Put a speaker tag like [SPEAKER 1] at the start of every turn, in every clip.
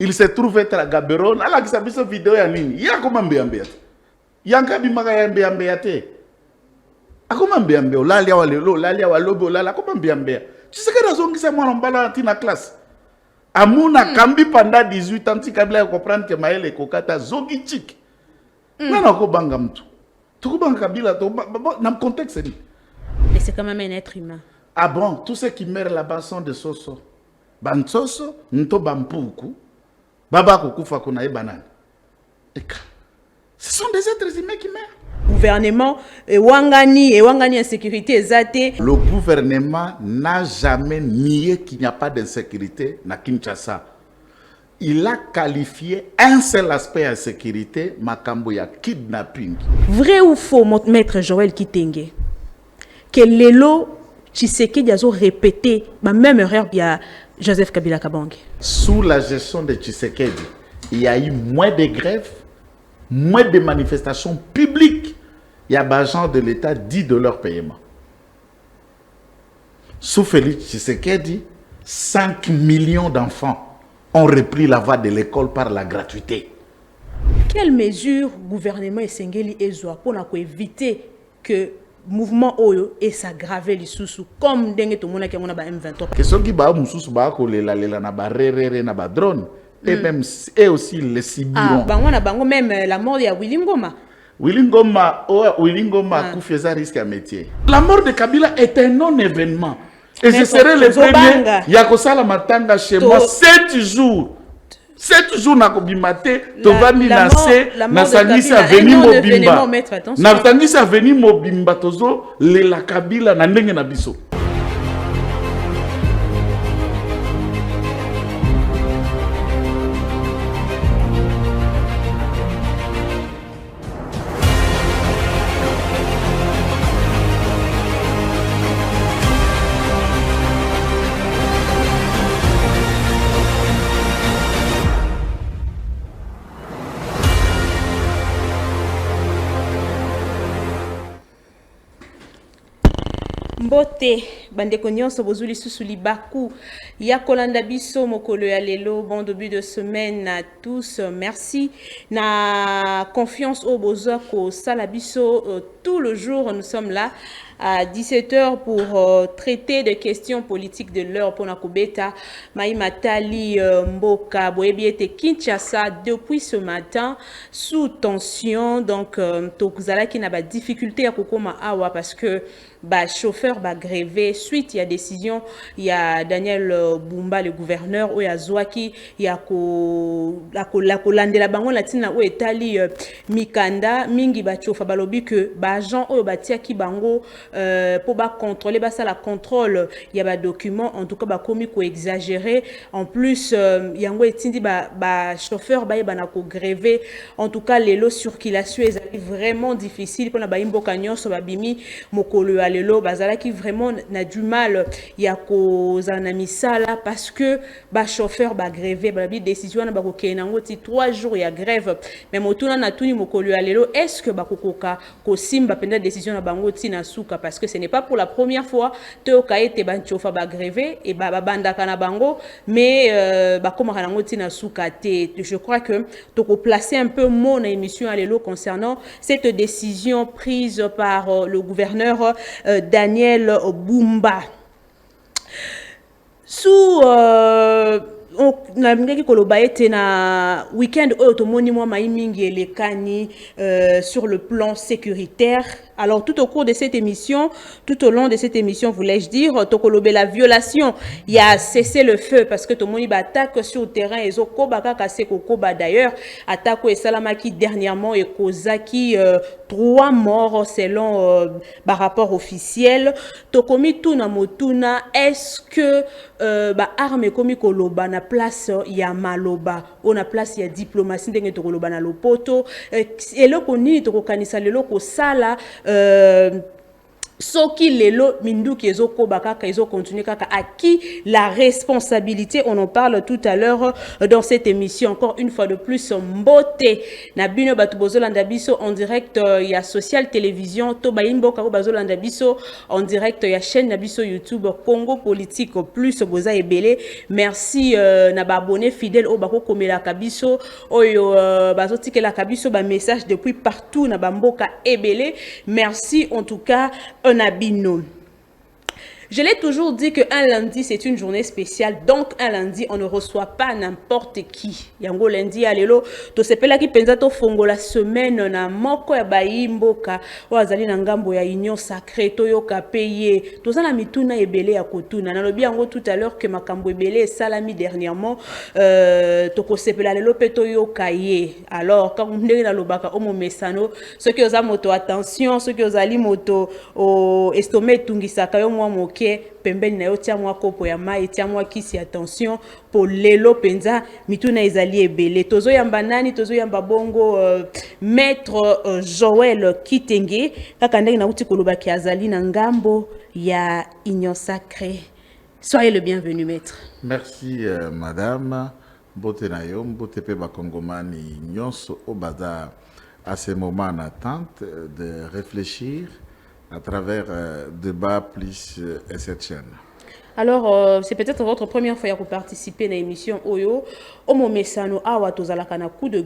[SPEAKER 1] Il se trouve être à Gaborone. Alors que ça fait cette vidéo, il y a comment mbéambé. Il y a un cas bimaga mbéambé. A comment mbéambé? Là, il y a walelo, là, il y a walobo, là, comment mbéambé? Tu sais que la zone qui s'est moi en bas dans la classe. Amouna kambi pendant 18 ans, tu kabla comprendre que Maël et Kokata zongi chik. Non, non, banga mtu. Tu banga kabila, dans le contexte.
[SPEAKER 2] Mais c'est quand même un être humain.
[SPEAKER 1] Ah bon, tous ceux qui meurent là-bas sont des soso. Ban soso, nto bampuku. Baba kukufa kuna e banane. Ce sont des êtres humains qui meurent.
[SPEAKER 2] Gouvernement, Wangani insécurité exacte.
[SPEAKER 1] Le gouvernement n'a jamais nié qu'il n'y a pas d'insécurité à Kinshasa. Il a qualifié un seul aspect insécurité, Makamboya kidnapping.
[SPEAKER 2] Vrai ou faux, maître Joël Kitenge, que Lelo Tshisekedi a répété la même erreur qu'il y a Joseph Kabila Kabange.
[SPEAKER 1] Sous la gestion de Tshisekedi, il y a eu moins de grèves, moins de manifestations publiques. Il y a des agents de l'État dit de leur paiement. Sous Félix Tshisekedi, 5 millions d'enfants ont repris la voie de l'école par la gratuité.
[SPEAKER 2] Quelles mesures le gouvernement Esengeli Ezoa pour éviter que le mouvement Oyo et s'aggraver les sous comme dengue tout le monde qui a M23?
[SPEAKER 1] Question qui va sous ba ko lela na ba rere na ba drone et même et aussi les Sibirons.
[SPEAKER 2] Ah, bango même la mort de Willy Ngoma.
[SPEAKER 1] Willy Ngoma Koufeza risque à métier. La mort de Kabila est un non-événement. Et je serai le premier. Yakosala Matanga chez moi 7 jours. 7 jours na kobimate tovani na se na sangisi aveni mobimba. Na sangisi aveni mobimba tozo le la Kabila na ndenge na biso.
[SPEAKER 2] Mbote bandeko nyonso bozuli susu libaku ya kolanda biso mokolo ya lelo. Bon début de semaine à tous, merci na confiance au bozo ko sala biso tout le jour. Nous sommes là à 17h pour traiter des questions politiques de l'heure pour Nakobeta Maïmatali Mboka Boebiete Kinshasa depuis ce matin sous tension. Donc Tokuzala qui n'a pas de difficulté à Kokoma Awa parce que chauffeur grévé suite il y a décision. Il y a Daniel Bumba le gouverneur ou il y a Zouaki il y a la kolandela bango latina ou etali mikanda mingi chauffeur balobi que agent ou batia ki bango pour contrôler ça la contrôle il y a document en tout cas commis ko exagéré en plus yango etindi chauffeur banako grévé en tout cas les lots circulation est vraiment difficile pour na imboka nyonso babimi mokolo lelo bazala qui vraiment n'a du mal ya ko zana misala parce que chauffeur grévé décision na ko kenango ti 3 jours ya grève mais motuna na tuni mokolo lelo est-ce que kokoka ko simba penda décision na bango ti na suka parce que ce n'est pas pour la première fois to ka ete chauffeur grévé et banda kana bango mais koma kanango ti na suka te. Je crois que to ko placer un peu mon émission lelo concernant cette décision prise par le gouverneur Daniel Bumba. Sous na mingi koloba ete na week-end otomoni moi mingi elekani sur le plan sécuritaire. Alors tout au cours de cette émission, tout au long de cette émission, voulais-je dire, tokolobe la violation, il y a cessé le feu parce que tout le monde attaque sur le terrain et zokoba kase kokoba d'ailleurs attaque et salamaki dernièrement et kozaki 3 morts selon rapport officiel. Tokomi tuna motuna est-ce que arme komi koloba na place ya maloba on a place ya diplomatie ndenge tokoloba na lopoto eloko nini tokokanisa lelo ko sala Soki lelo minduki ezoko bakaka ezo continuer kaka à qui la responsabilité, on en parle tout à l'heure dans cette émission. Encore une fois de plus, mbote na bino batu bozolanda biso en direct ya social télévision to bayimbo kako bazolanda biso en direct ya chaîne na biso YouTube Congo Politique Plus boza ebele. Merci na ba abonné fidèle o bako komela kabiso oyo bazotikela kabiso ba message depuis partout na bamboka ebele. Merci en tout cas un abino. Je l'ai toujours dit qu'un lundi, c'est une journée spéciale. Donc, un lundi, on ne reçoit pas n'importe qui. Yango lundi, alelo, to sepela ki penza to fongo la semaine na moko ya bayimboka. Wazali na ngambo ya union sacrée, to yoka peye. To zana mituna ebele ya kotuna. Nalobi yango tout à l'heure que makambo ebele salami dernièrement. To ko sepela lelo pe to yoka ye. Alors, quand on ndenge na lobaka omo mesano, ceux qui osa moto attention, ceux qui osali moto o estomé tungisaka yo mwa moke pembeni na yo tia mwa kopo ya mai tia mwa kisi attention pour lelo penza mituna ezali ebele tozo yamba nani tozo yamba bongo maître Joël Kitenge kaka ndenge na uti kolobaki azali na ngambo ya union sacrée. Soyez le bienvenu maître.
[SPEAKER 1] Merci madame mbote na yo mbote pe bakongomani nyonso obaza à ce moment en attente de réfléchir à travers débat plus et cette chaîne.
[SPEAKER 2] Alors, c'est peut-être votre première fois que vous participez à l'émission Oyo. Omo mesano awa tozalaka na coup de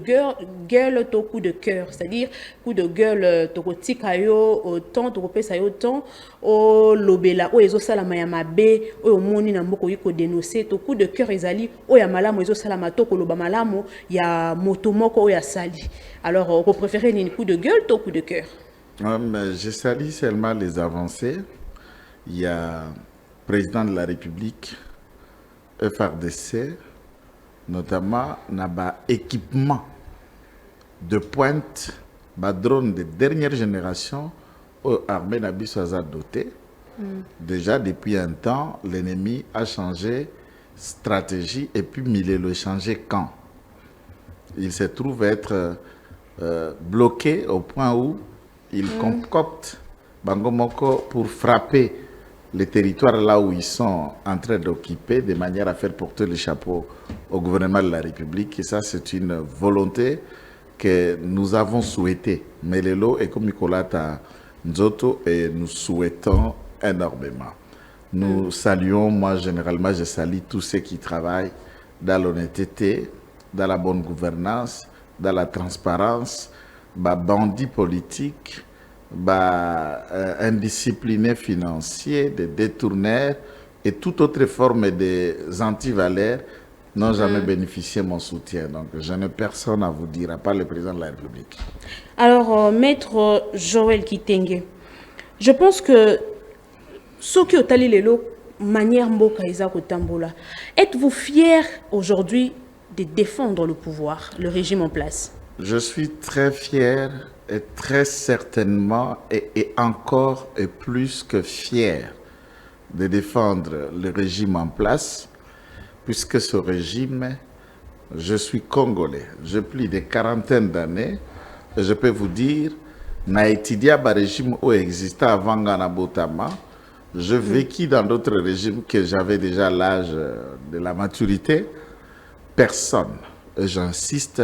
[SPEAKER 2] gueule to coup de cœur, c'est-à-dire coup de gueule tokotika yo autant tokopesa yo autant o lobela o ezo sala ya mabe o moni na mboko yiko dénoncer to coup de cœur ezali o ya malamu ezo sala matoko loba malamu ya motomoko o ya sali. Alors, vous préférez une coup de gueule to coup de cœur?
[SPEAKER 1] Je salue seulement les avancées. Il y a le président de la République, FRDC, notamment n'a équipement de pointe, drone de dernière génération, aux armées n'abissent doté. Déjà depuis un temps, l'ennemi a changé stratégie et puis il le changé quand. Il se trouve être bloqué au point où ils concoctent Bangomoko pour frapper les territoires là où ils sont en train d'occuper de manière à faire porter le chapeau au gouvernement de la République. Et ça, c'est une volonté que nous avons souhaitée. Mais le lot est comme Nicolas Nzoto et nous souhaitons énormément. Nous saluons, moi généralement, je salue tous ceux qui travaillent dans l'honnêteté, dans la bonne gouvernance, dans la transparence, bandits politiques, indisciplinés financiers, des détourneurs et toute autre forme des antivaleurs n'ont jamais bénéficié de mon soutien. Donc, je n'ai personne à vous dire, à part le président de la République.
[SPEAKER 2] Alors, maître Joël Kitenge, je pense que ce qui est allé le manière mboka Isaac Otambola, êtes-vous fier aujourd'hui de défendre le pouvoir, le régime en place?
[SPEAKER 1] Je suis très fier et très certainement et encore et plus que fier de défendre le régime en place, puisque ce régime, je suis congolais, j'ai plus de quarantaine d'années, et je peux vous dire, n'a étudié un régime où existait avant Ghana Botama. Je vécu dans d'autres régimes que j'avais déjà l'âge de la maturité. Personne, et j'insiste,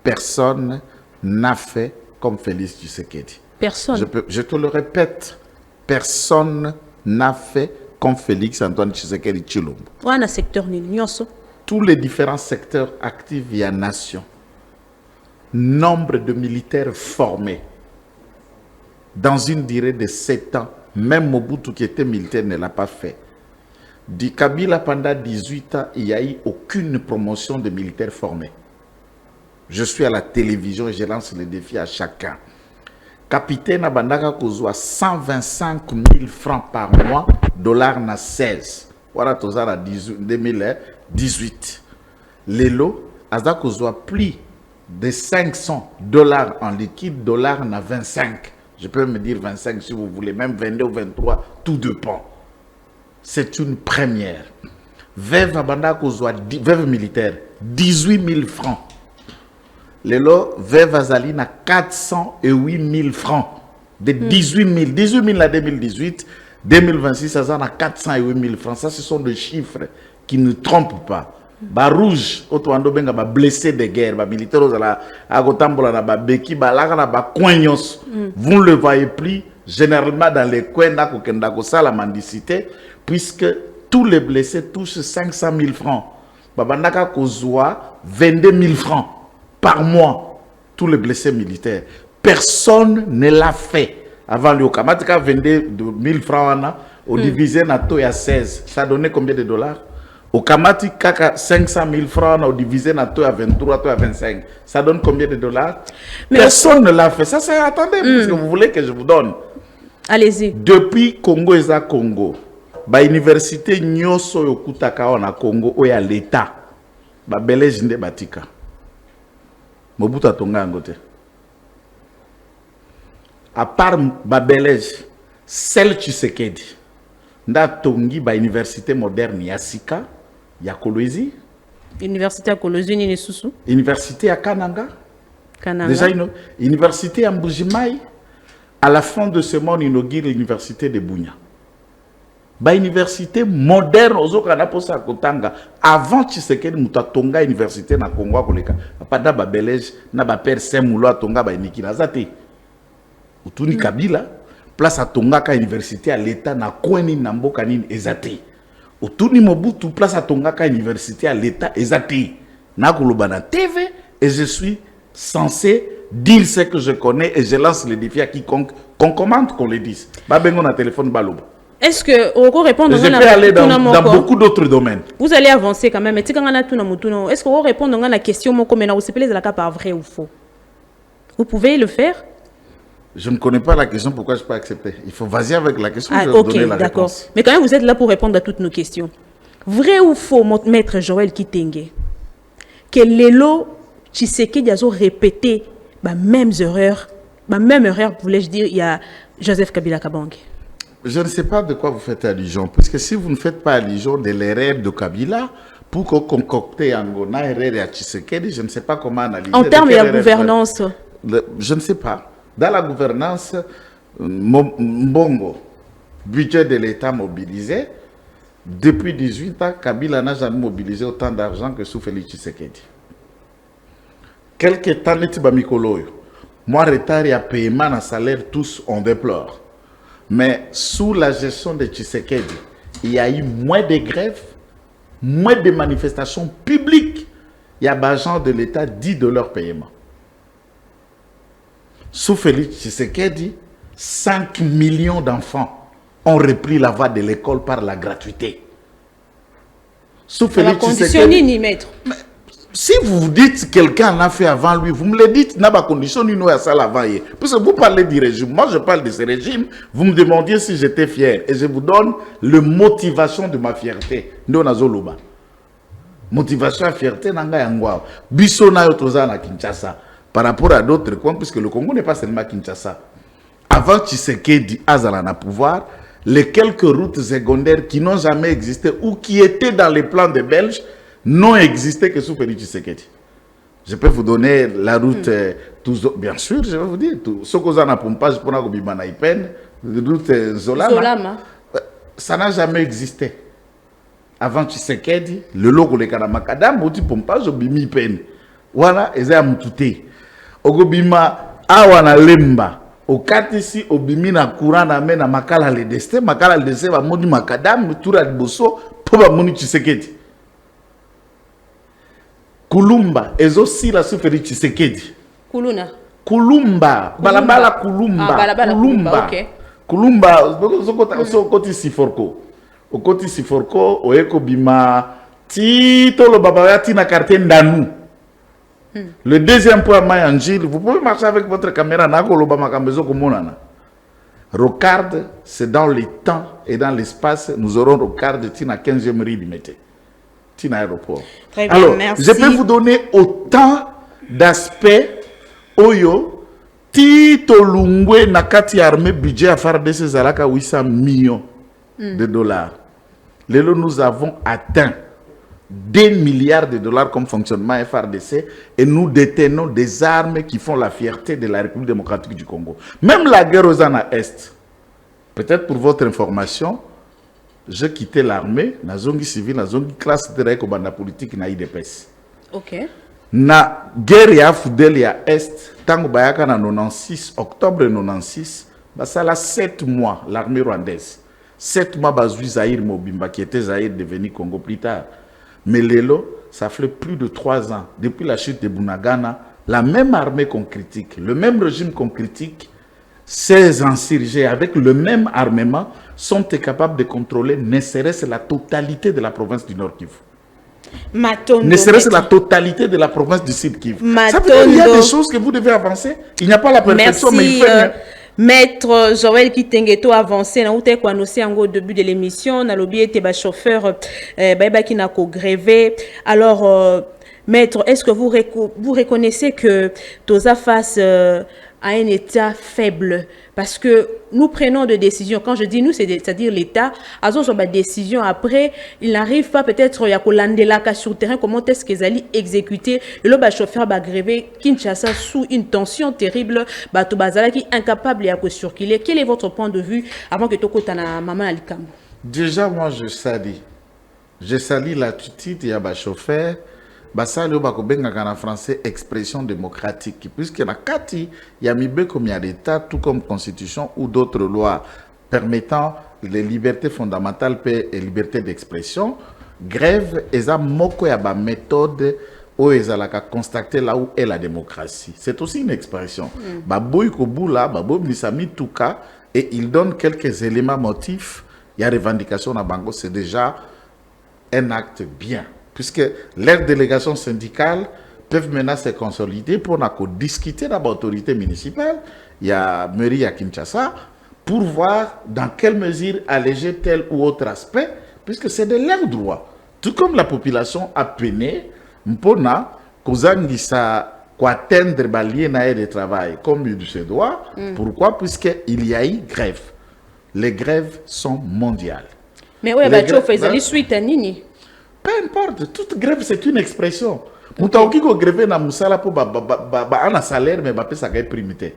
[SPEAKER 1] personne n'a fait comme Félix Tshisekedi.
[SPEAKER 2] Personne.
[SPEAKER 1] Je te le répète, personne n'a fait comme Félix Antoine Tshisekedi Tshilombo.
[SPEAKER 2] Wana secteur ni nyonso.
[SPEAKER 1] Tous les différents secteurs actifs via nation. Nombre de militaires formés dans une durée de 7 ans. Même Mobutu qui était militaire ne l'a pas fait. Du Kabila pendant 18 ans, il n'y a eu aucune promotion de militaires formés. Je suis à la télévision et je lance le défi à chacun. Capitaine Abandaka Kozwa 125 000 francs par mois, dollars na 16. Voilà, Tozar à 2018. Lelo, Azda Kozwa plus de 500 dollars en liquide, dollars na 25. Je peux me dire 25 si vous voulez, même 22 ou 23, tout dépend. C'est une première. Veuve Abandaka Kozwa, veuve militaire, 18 000 francs. Lelo, Veuve Azali na 408 000 francs. de 18 000. 18 000 à 2018, 2026, ça en a 408 000 francs. Ça, ce sont des chiffres qui ne trompent pas. Ba rouge, auto benga ba blessé de guerre, ba militaire ozala agotambola na ba beki ba laka na ba coignos. Vous ne le voyez plus généralement dans les coins na kokenda ko sala mendicité puisque tous les blessés touchent 500 000 francs. Ba bandaka kozwa 22 000 francs par mois tous les blessés militaires. Personne ne l'a fait avant le Kamatika 22 000 francs au divisé na to ya 16. Ça donnait combien de dollars? Au Kamati, 500 000 francs, on divisé na toi à 23, toi à 25. Ça donne combien de dollars? Mais personne ne l'a fait. Ça, c'est attendez, parce que vous voulez que je vous donne.
[SPEAKER 2] Allez-y.
[SPEAKER 1] Depuis Congo et Congo, ba université nyoso yokutaka na Congo oya l'État, ba belège nde batika. Mobutu atonga ngote. À part ba belège, celle Tshisekedi, nda tongi ba université moderne ya Sika. Il y a Kolwezi.
[SPEAKER 2] Université à Kolwezi, ni Susu.
[SPEAKER 1] Université à Kananga.
[SPEAKER 2] Kananga.
[SPEAKER 1] Déjà une université à Mbujimai. À la fin de ce mois, on inaugure l'université de Bunya. Ba université moderne aux Okana posa Kotanga. Avant Tshisekedi Mutatonga université na Congo koleka. Pada ba belège na ba père Semoulo Tonga ba nikila zate. Utuni Kabila place à Tonga ka université à l'état na Kweni na mboka nini ezate. Autour Mobutu place à Tongaka université à l'état exacté. Na TV et je suis censé dire ce que je connais et je lance le défi à quiconque qu'on commande qu'on le dise. Babengo na téléphone baloba.
[SPEAKER 2] Est-ce que on répond?
[SPEAKER 1] Je peux aller dans beaucoup d'autres domaines.
[SPEAKER 2] Vous allez avancer quand même. Est-ce que vous répondez à la question mon comment vous la cas par vrai ou faux? Vous pouvez le faire?
[SPEAKER 1] Je ne connais pas la question, pourquoi je peux accepter? Il faut vas-y avec la question, je vais
[SPEAKER 2] ok,
[SPEAKER 1] donner la
[SPEAKER 2] d'accord.
[SPEAKER 1] réponse.
[SPEAKER 2] Mais quand même, vous êtes là pour répondre à toutes nos questions. Vrai ou faux, maître Joël Kitenge, que Lelo Tshisekedi a répété les mêmes erreurs, voulais-je dire, il y a Joseph Kabila Kabange?
[SPEAKER 1] Je ne sais pas de quoi vous faites allusion, parce que si vous ne faites pas allusion de l'erreur de Kabila, pour qu'on concocte Angona, erreur de Tshisekedi, je ne sais pas comment analyser.
[SPEAKER 2] En termes de gouvernance?
[SPEAKER 1] Je ne sais pas. Dans la gouvernance, Mbongo, budget de l'État mobilisé, depuis 18 ans, Kabila n'a jamais mobilisé autant d'argent que sous Félix Tshisekedi. Quelques temps, moi, retard et paiement en salaire, tous on déplore. Mais sous la gestion de Tshisekedi, il y a eu moins de grèves, moins de manifestations publiques. Il y a des agents de l'État dit de leur paiement. Sous Félix Tshisekedi, 5 millions d'enfants ont repris la voie de l'école par la gratuité. Sous Félix Tshisekedi,
[SPEAKER 2] ni maître.
[SPEAKER 1] si vous dites quelqu'un l'a fait avant lui, vous me le dites, n'a pas condition ni nous à ça avant. Parce que vous parlez du régime, moi je parle de ce régime, vous me demandiez si j'étais fier. Et je vous donne la motivation de ma fierté. Motivation à fierté, nanga yangwa. Bissona yotoza na Kinshasa. Par rapport à d'autres coins, puisque le Congo n'est pas seulement Kinshasa. Avant Tshisekedi Azala na pouvoir, les quelques routes secondaires qui n'ont jamais existé ou qui étaient dans les plans des Belges n'ont existé que sous Félix Tshisekedi. Je peux vous donner la route, bien sûr, je vais vous dire, ce qu'on a pompage pour la route Zolama. Ça n'a jamais existé. Avant Tshisekedi, le logo de Kanamakadam, on dit pompage au bimi pen. Voilà, et ça a moutouté. Ogobima awana lemba okatisi obimi na courant na mena makala le destin va moni makadam tura liboso po ba moni Tshisekedi kulumba ezo sila suferi Tshisekedi kulumba balabala kulumba
[SPEAKER 2] okay.
[SPEAKER 1] Kulumba so koti siforko okoti siforko oyeko bima ti to lo baba ya tina carte ndanu. Le deuxième point, Mayangil, vous pouvez marcher avec votre caméra. Rocarde, c'est dans le temps et dans l'espace. Nous aurons Rocarde, Tina 15e rue du Mété. Tina aéroport.
[SPEAKER 2] Très bien,
[SPEAKER 1] alors,
[SPEAKER 2] merci.
[SPEAKER 1] Je peux vous donner autant d'aspects. Oyo, Tito Lungwe, Nakati armée, budget à faire de ces alaka 800 millions de dollars. Lélo, nous avons atteint des milliards de dollars comme fonctionnement FRDC et nous détenons des armes qui font la fierté de la République démocratique du Congo. Même la guerre aux Anna Est, peut-être pour votre information, j'ai quitté l'armée, na zongi civil, na zongi classe de la politique na IDPS.
[SPEAKER 2] Ok.
[SPEAKER 1] Na guerre ya Fudel ya Est, tango bayaka na 96, octobre 96, bah ça là 7 mois, l'armée rwandaise. 7 mois, bazui Zahir Mobimba, qui était Zahir devenu Congo plus tard. Mais Lelo, ça fait plus de 3 ans, depuis la chute de Bunagana, la même armée qu'on critique, le même régime qu'on critique, ces insurgés avec le même armement sont capables de contrôler ne serait-ce la totalité de la province du Nord Kivu. Ne serait-ce la totalité de la province du Sud Kivu. Ça veut dire qu'il y a des choses que vous devez avancer. Il n'y a pas la perfection, mais il faut...
[SPEAKER 2] Maître Joël Kitengeto avancé, on a annoncé au début de l'émission, on a lobby était chauffeur qui n'a qu'au grévé. Alors, Maître, est-ce que vous reconnaissez que Toza face à un État faible? Parce que nous prenons des décisions. Quand je dis nous, c'est-à-dire l'État, à ce des décisions après, il n'arrive pas peut-être à Kolandelaka sur le terrain. Comment est-ce qu'ils allaient exécuter le chauffeur grévé Kinshasa sous une tension terrible, qui est incapable de circuler. Quel est votre point de vue avant que Toko Tana Maman Alikam?
[SPEAKER 1] Déjà, moi, je salue l'attitude de chauffeur. Basali obakobenga en français expression démocratique puisque na kati ya mibe comme il y a d'État tout comme constitution ou d'autres lois permettant les libertés fondamentales paix et liberté d'expression grève eza moko ya ba méthode o ezalaka constater là où est la démocratie. C'est aussi une expression. Baboy kobula babo misami tuka et il donne quelques éléments motifs, il y a revendication na bango, c'est déjà un acte bien. Puisque leurs délégations syndicales peuvent maintenant se consolider pour discuter dans l'autorité municipale, il y a mairie à Kinshasa, pour voir dans quelle mesure alléger tel ou autre aspect, puisque c'est de leur droit. Tout comme la population a peiné, mpona kozangisa atteindre les liens de travail comme il se doit. Pourquoi? Puisqu'il y a eu grève. Les grèves sont mondiales.
[SPEAKER 2] Mais oui, les suite à Nini.
[SPEAKER 1] Peu importe, toute grève c'est une expression. Moutaoki ko grève na musala pour un salaire mais ba pesa kay primité.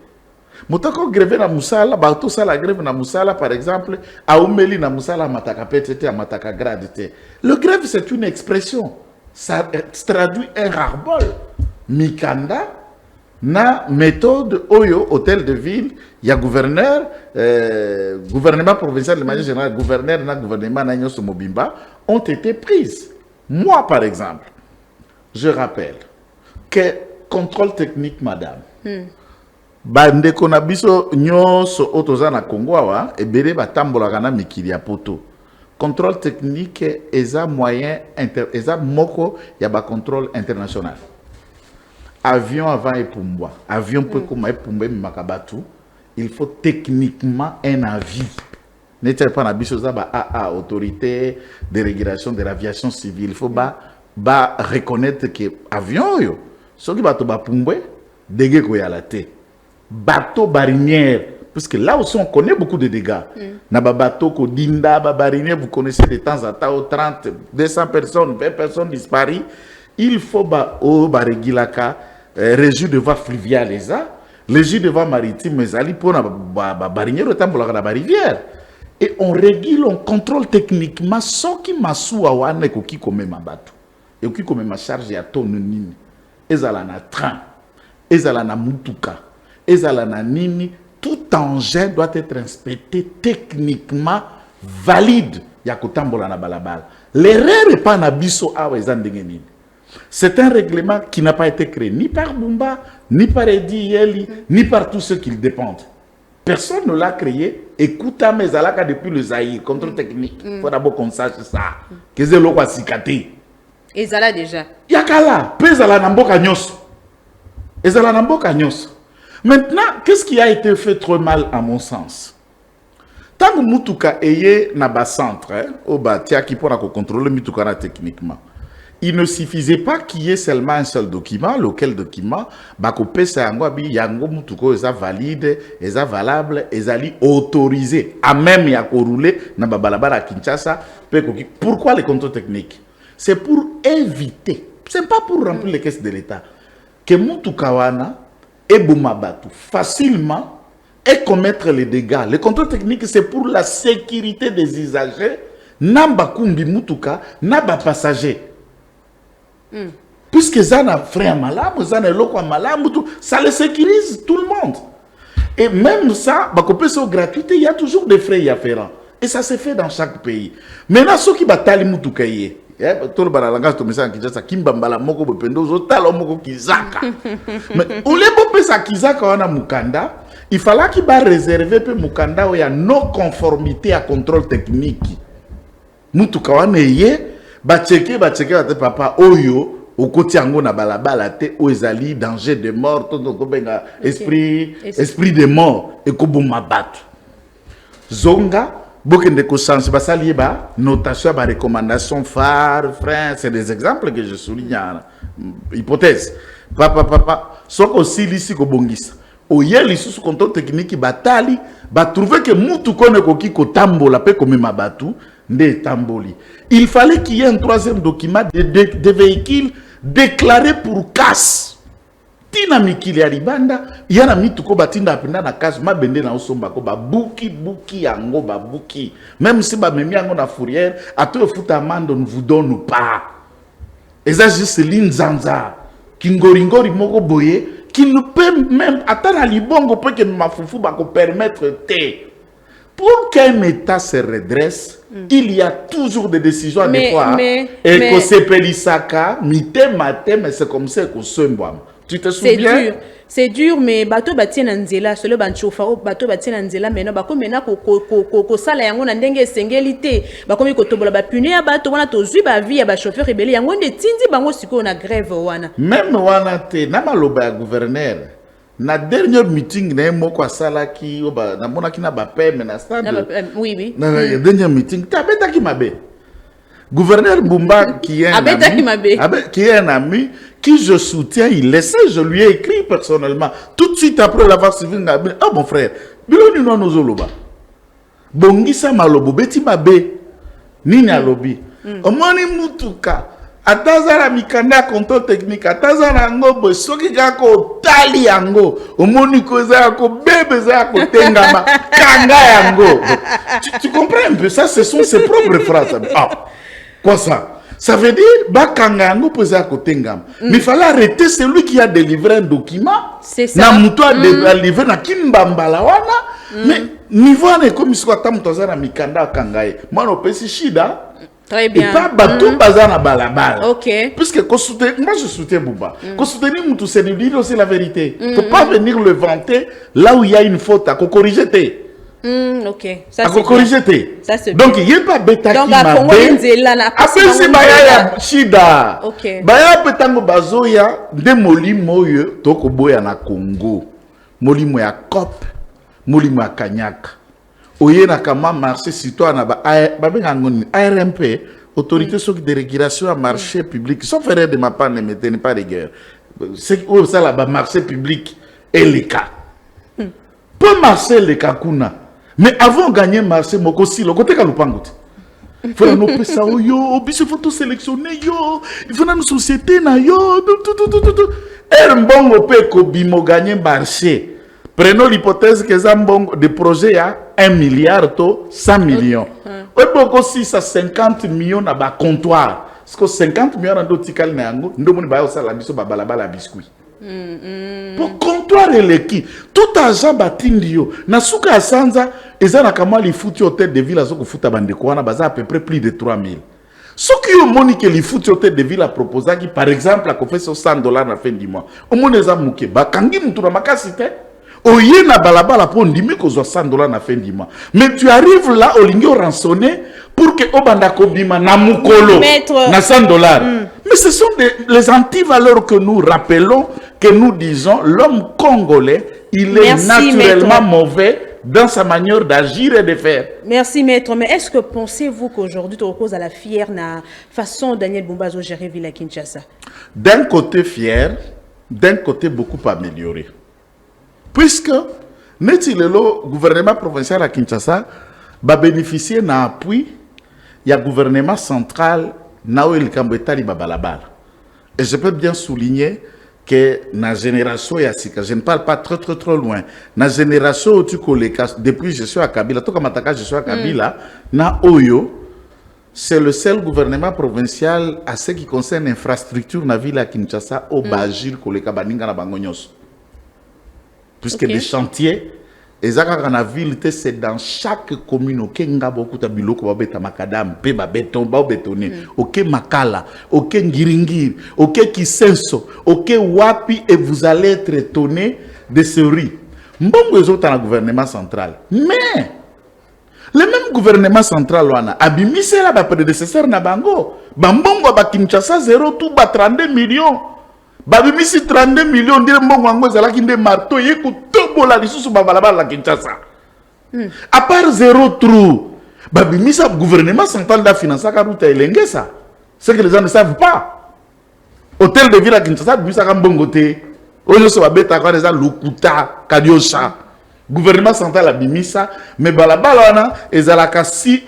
[SPEAKER 1] Moutako grève na musala ba to sala grève na musala par exemple a umeli na musala mataka PTT a mataka grade T. Le grève c'est une expression. Ça traduit un ras-le-bol. Mikanda na méthode Oyo hôtel de ville, il y a gouverneur gouvernement provincial de manière générale, gouverneur na gouvernement na Nyoso Mobimba ont été prises. Moi, par exemple, je rappelle que contrôle technique, madame, bande konabiso nyoso otoza na Congo wa ebele batambola kana mikili ya poto. Contrôle technique eza moyen eza moko ya ba contrôle international. Avion avant epumbwa, avion peut comme epumbe makabatu, il faut techniquement un avis. N'était pas la autorité de régulation de l'aviation civile. Il faut reconnaître que l'avion, ce qui va te pumbe, dégâts qu'il y a la tête. Bateau barinière, parce que là aussi on connaît beaucoup de dégâts. Na bateau ko dinda barinière, vous connaissez de temps à temps 30, 200 personnes, 20 personnes disparues. Il faut régulaka régie de voie fluviale régie de voie maritime, mais ali pour na barinière autant pour la rivière. Et on régule, on contrôle techniquement ce qui m'a souwa qui comme ma bateau. Et qui comme ma charge à ton nini. Ezala na train, ezala na mutuka, ezala na nini. Tout engin doit être inspecté techniquement valide. Yakotambola na balabala. L'erreur n'est pas na biso awa ezandengeni. C'est un règlement qui n'a pas été créé ni par Bumba, ni par Edi Yeli, ni par tous ceux qui le dépendent. Personne ne l'a créé. Écoute, mais Zalaka depuis le Zaïre, contrôle technique. Il faut d'abord qu'on sache ça. Que c'est l'eau à cicater.
[SPEAKER 2] Et Zala déjà.
[SPEAKER 1] Yakala, peu Zala Namboka Nyos. Et Zala Namboka Nyos. Maintenant, qu'est-ce qui a été fait trop mal à mon sens? Tant que Mutuka eye na ba centre, au batia qui pourra contrôler Mutuka techniquement. Il ne suffisait pas qu'il y ait seulement un seul document, lequel document, bakopé sa yango abi yango mutuko eza valide, eza valable, eza li autorisé à même ya ko rouler na babalabala Kinshasa. Pourquoi les contrôles techniques? C'est pour éviter, ce n'est pas pour remplir les caisses de l'État, que Mutukawana et Boumabatu facilement et commettre les dégâts. Le contrôle technique, c'est pour la sécurité des usagers, Namba Kumbi Mutuka, Naba passager. Puisque Zana frère malam, Zana loko malam, ça le sécurise tout le monde. Et même ça, c'est gratuité, il y a toujours des frais y afférents. Et ça se fait dans chaque pays. Maintenant, ceux qui battent Mutuka, tout le balangage to mesa Kinshasa kimbambala moko bopendo zotala moko kizaka. Mais au lieu de ça kizaka wana mukanda, il fallait qu'il va réserver pe mukanda où il y a non conformité à contrôle technique. Mutuka wana ye ba checker papa oyo au côté yango na balabala te o ezali danger de mort to benga esprit de mort et ko boma batu. Zonga Bokende ko change basali ba notation ba recommandation phare frère, c'est des exemples que je souligne. Hypothèse papa soko silisi ko bongisa oyeli sous contrôle technique batali ba trouver que mutu kone koki ko tambola pe comme mabatu nde tamboli. Il fallait qu'il y ait un troisième document de véhicules déclarés pour casse. Tina mikili ya libanda yana mituko batinda apenda na casse mabende na osomba ko babuki yango babuki même si ba memi yango na fourrière ato futa amande nous vous donne pas. Et ça juste l'inzanza kingoringori moko boye qui ne peut même attendre libongo pour que mafufu ba ko permettre te. Pour qu'un État se redresse, il y a toujours des décisions à des fois. Et que c'est Pelisaka, mite matin, mais c'est comme ça qu'on se voit. Tu te souviens?
[SPEAKER 2] C'est dur, mais bateau bâti nanzela, solo banchofa, bateau bâti nanzela, mais non, bako mena ko sala yango na ndenge sengelité, bako mi ko tobola ba puni ya bateau wana to zui ba vie ya ba chauffeur rebelle yango nde tindi bango siko na grève wana. Même
[SPEAKER 1] wana te na maloba ya gouverneur. Na dernier meeting na moko asala ki oba na mona ki na ba peme na stade.
[SPEAKER 2] Oui.
[SPEAKER 1] Na dernier meeting ta beta ki mabe. Gouverneur Bumba qui est un ami qui je soutiens, il essaie, je lui ai écrit personnellement tout de suite après l'avoir suivi. Ah mon frère, biloni no nozoloba. Bongisa malobo beti mabe nini alobi. Omoni mutuka atazara mikanda contrôle technique atazara ngobo soki kako tali yango omoni ko za ko bebe za ko tengama kanga yango. Tu comprends un peu ça, ce sont ses propres phrases. Ah. Quoi ça? Ça veut dire bakanga yango posé à côté ngam. Mais il fallait arrêter celui qui a délivré un document.
[SPEAKER 2] C'est ça.
[SPEAKER 1] Na muto a délivré na kimbambala wana. Mais niveau ne comme soit tam tozana mikanda kangaye. Moi no pesi shida.
[SPEAKER 2] Très bien.
[SPEAKER 1] Et pas bateau bazana balabala.
[SPEAKER 2] OK.
[SPEAKER 1] Puisque moi je soutiens Bouba. Qu'on soutenir mutu c'est dire aussi la vérité. Faut pas venir le vanter là où il y a une faute à corriger.
[SPEAKER 2] OK. Ça
[SPEAKER 1] c'est corriger.
[SPEAKER 2] Ça c'est
[SPEAKER 1] donc il y a pas bêta qui m'a après c'est baya shida.
[SPEAKER 2] OK.
[SPEAKER 1] Baya petango bazoya de molimo yo toko boya na Congo. Molimo ya COP, molimo ya Kanyaka. Oye na kama marché citoyen na ba benga ngoni ARMP, autorité de régulation à marché public. Sauf erreur de ma part ne mettez pas de guerre. C'est où ça là bas marché public et les cas. Pour marché les kakuna. Mais avant de gagner marché, mon côté, le côté Kalupangout. Il faut nous payer ça, yo, il faut tout sélectionner, yo, il faut une société, yo, tout. Et bon, on peut gagner marché. Prenons l'hypothèse que Zambong, des projets à 1 milliard, 100 millions. Et beaucoup si ça 50 millions à bas comptoir. Parce que 50 millions dans d'autres cas, nous avons la biscuit. Pour comptoir et l'équipe, tout argent batindio, na suka asanza, ezana kama li foutu hôtel de ville azoko futa bandeko wana baza à peu près plus de 3000. Ce qui au moni que li foutu hôtel de ville a proposé qui par exemple a fait $100 à la fin du mois. Au moni za muke ba kangi mutu na makasite. Oye na balabala po ndimi ko zo $100 à la fin du mois. Mais tu arrives là au lingo rançonné pour que obanda ko bima na mukolo na $100. Mais ce sont les antivaleurs que nous rappelons, que nous disons, l'homme congolais, il est naturellement mauvais dans sa manière d'agir et de faire.
[SPEAKER 2] Merci, maître. Mais est-ce que pensez-vous qu'aujourd'hui, tu reposes à la fière na façon Daniel Bumbazo gérer Ville à Kinshasa?
[SPEAKER 1] D'un côté fier, d'un côté beaucoup amélioré. Puisque, le gouvernement provincial à Kinshasa va bénéficier d'un appui, il y a gouvernement central nawe likambo etali babalabala. Et je peux bien souligner que na génération ya sika, je ne parle pas trop loin. Na génération où tu koleka, depuis je suis à Kabila, to kamataka je suis à Kabila, na Oyo, c'est le seul gouvernement provincial à ce qui concerne l'infrastructure na ville à Kinshasa au Bajil koleka baninga na bango nyonso. Puisque les chantiers ezaka na ville c'est dans chaque commune OK ngabo kuta biloko babeta makadam pe ba béton ba bétonné OK makala OK ngiringiri OK kisenso OK wapi et vous allez être étonné de ce riz mbongo ezota na gouvernement central mais le même gouvernement central wana abimisela ba prédécesseur na bango ba mbongo ba Kinshasa 0 tout ba 32 millions babimisi 32 millions de mbongo ngo ezalaki nde marteau yeku tobola lisusu babalabala la Kinshasa. À part 0 trou, babimisa gouvernement central da financer ka route elenge ça. C'est que les gens ne savent pas. Hôtel de ville à Kinshasa babimisa ka mbongo te. Oyo so babeta ka déjà lukuta kadiosha. Gouvernement central abimisa mais balabala wana ezalaka 6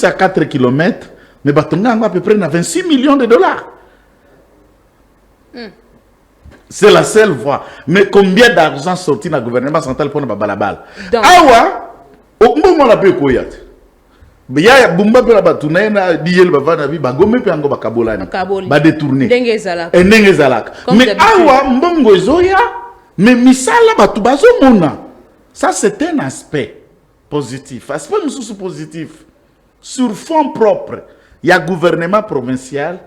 [SPEAKER 1] à 4 km mais batonga ngo à peu près na 26 millions de dollars. C'est la seule voie. Mais combien d'argent sorti dans le gouvernement central pour nous balabal? Awa, au moment la paix koyat. Mais ya bumba pe la batuna na diel bava na bi bagome pe ango bakabola ni. Ba détourner. Ndenge zalaka. Mais awa mbongo zoya mais misala batu bazo mona. Ça c'est un aspect positif. Aspect mususu positif. Sur fond propre, il y a gouvernement provincial.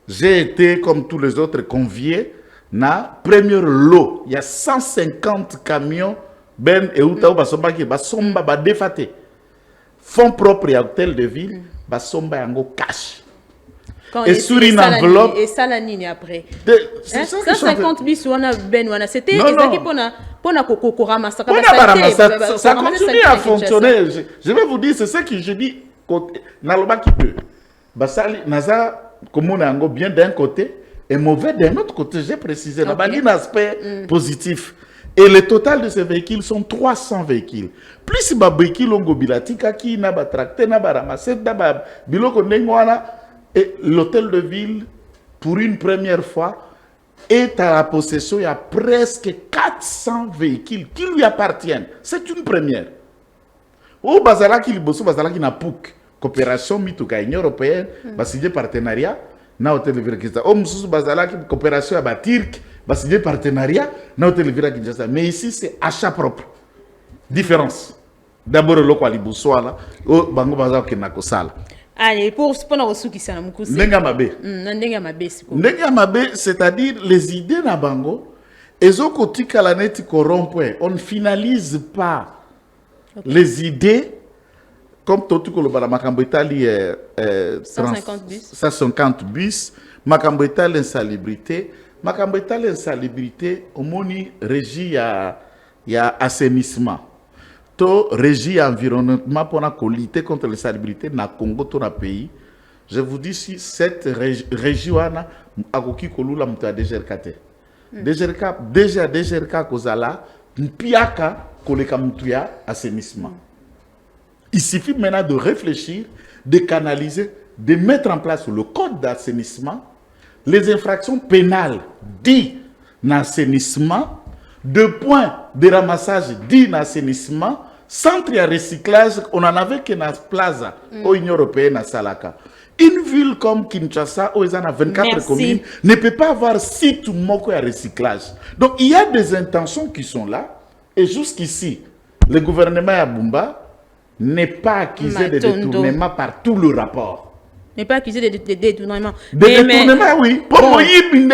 [SPEAKER 1] J'ai été comme tous les autres convié. Na premier lot, il y a 150 camions ben et outa basomba qui basomba ba défaté. Fonds propres à hôtel de ville, basomba yango cash. Et sur une enveloppe
[SPEAKER 2] et ça la ligne après.
[SPEAKER 1] 150
[SPEAKER 2] bis on a ben on a c'était exactement pour na kokokora
[SPEAKER 1] ça continue à fonctionner. Je vais vous dire c'est ce que je dis côté naloba qui peut. Basali naza comme on a yango bien d'un côté et mauvais d'un autre côté, j'ai précisé. Okay. Un aspect positif. Et le total de ces véhicules sont 300 véhicules. Plus de véhicules ont gobilatika qui n'a pas tracté, n'a pas ramassé, n'a pas biloko nengwana. Et l'hôtel de ville, pour une première fois, est à la possession. Il y a presque 400 véhicules qui lui appartiennent. C'est une première. Au Bazala qui bosse, Bazala qui n'a pas coopération, mituka Union européenne, va signer partenariat. Na hôtel de ville Kinshasa. Mususu bazala qui coopération avec Turc, va signer partenariat na hôtel de ville Kinshasa. Mais ici c'est achat propre. Différence. D'abord le local Boussoala, au bango bazala qui n'a que ça.
[SPEAKER 2] Allez pour na osuki sana mukusi.
[SPEAKER 1] Ndenga mabe.
[SPEAKER 2] Ndenga mabe siko.
[SPEAKER 1] Ndenga mabe c'est-à-dire les idées na bango ezokotika la neti corrompre. On ne finalise pas les idées. Comme tout le monde, Makambo Itali
[SPEAKER 2] 150 bus.
[SPEAKER 1] 150 bus. Makambo Itali insalubrité. Makambo Itali insalubrité, au moni régie il y a assainissement. To régie environnement pour lutter contre l'insalubrité na Congo to na pays. Je vous dis si cette région a akoki kolula muta DGRKT. DGRK kozala mpiaka koleka mutuya assainissement. Il suffit maintenant de réfléchir, de canaliser, de mettre en place le code d'assainissement, les infractions pénales dites d'assainissement, de points de ramassage dits d'assainissement, centre de recyclage, on en avait que dans Plaza, au Union européenne à Salaka. Une ville comme Kinshasa, où il y a 24 communes, ne peut pas avoir site moko à recyclage. Donc il y a des intentions qui sont là, et jusqu'ici, le gouvernement à Bumba n'est pas accusé de détournement par tout le rapport.
[SPEAKER 2] N'est pas accusé de détournement.
[SPEAKER 1] De détournement, oui. Pour moi, il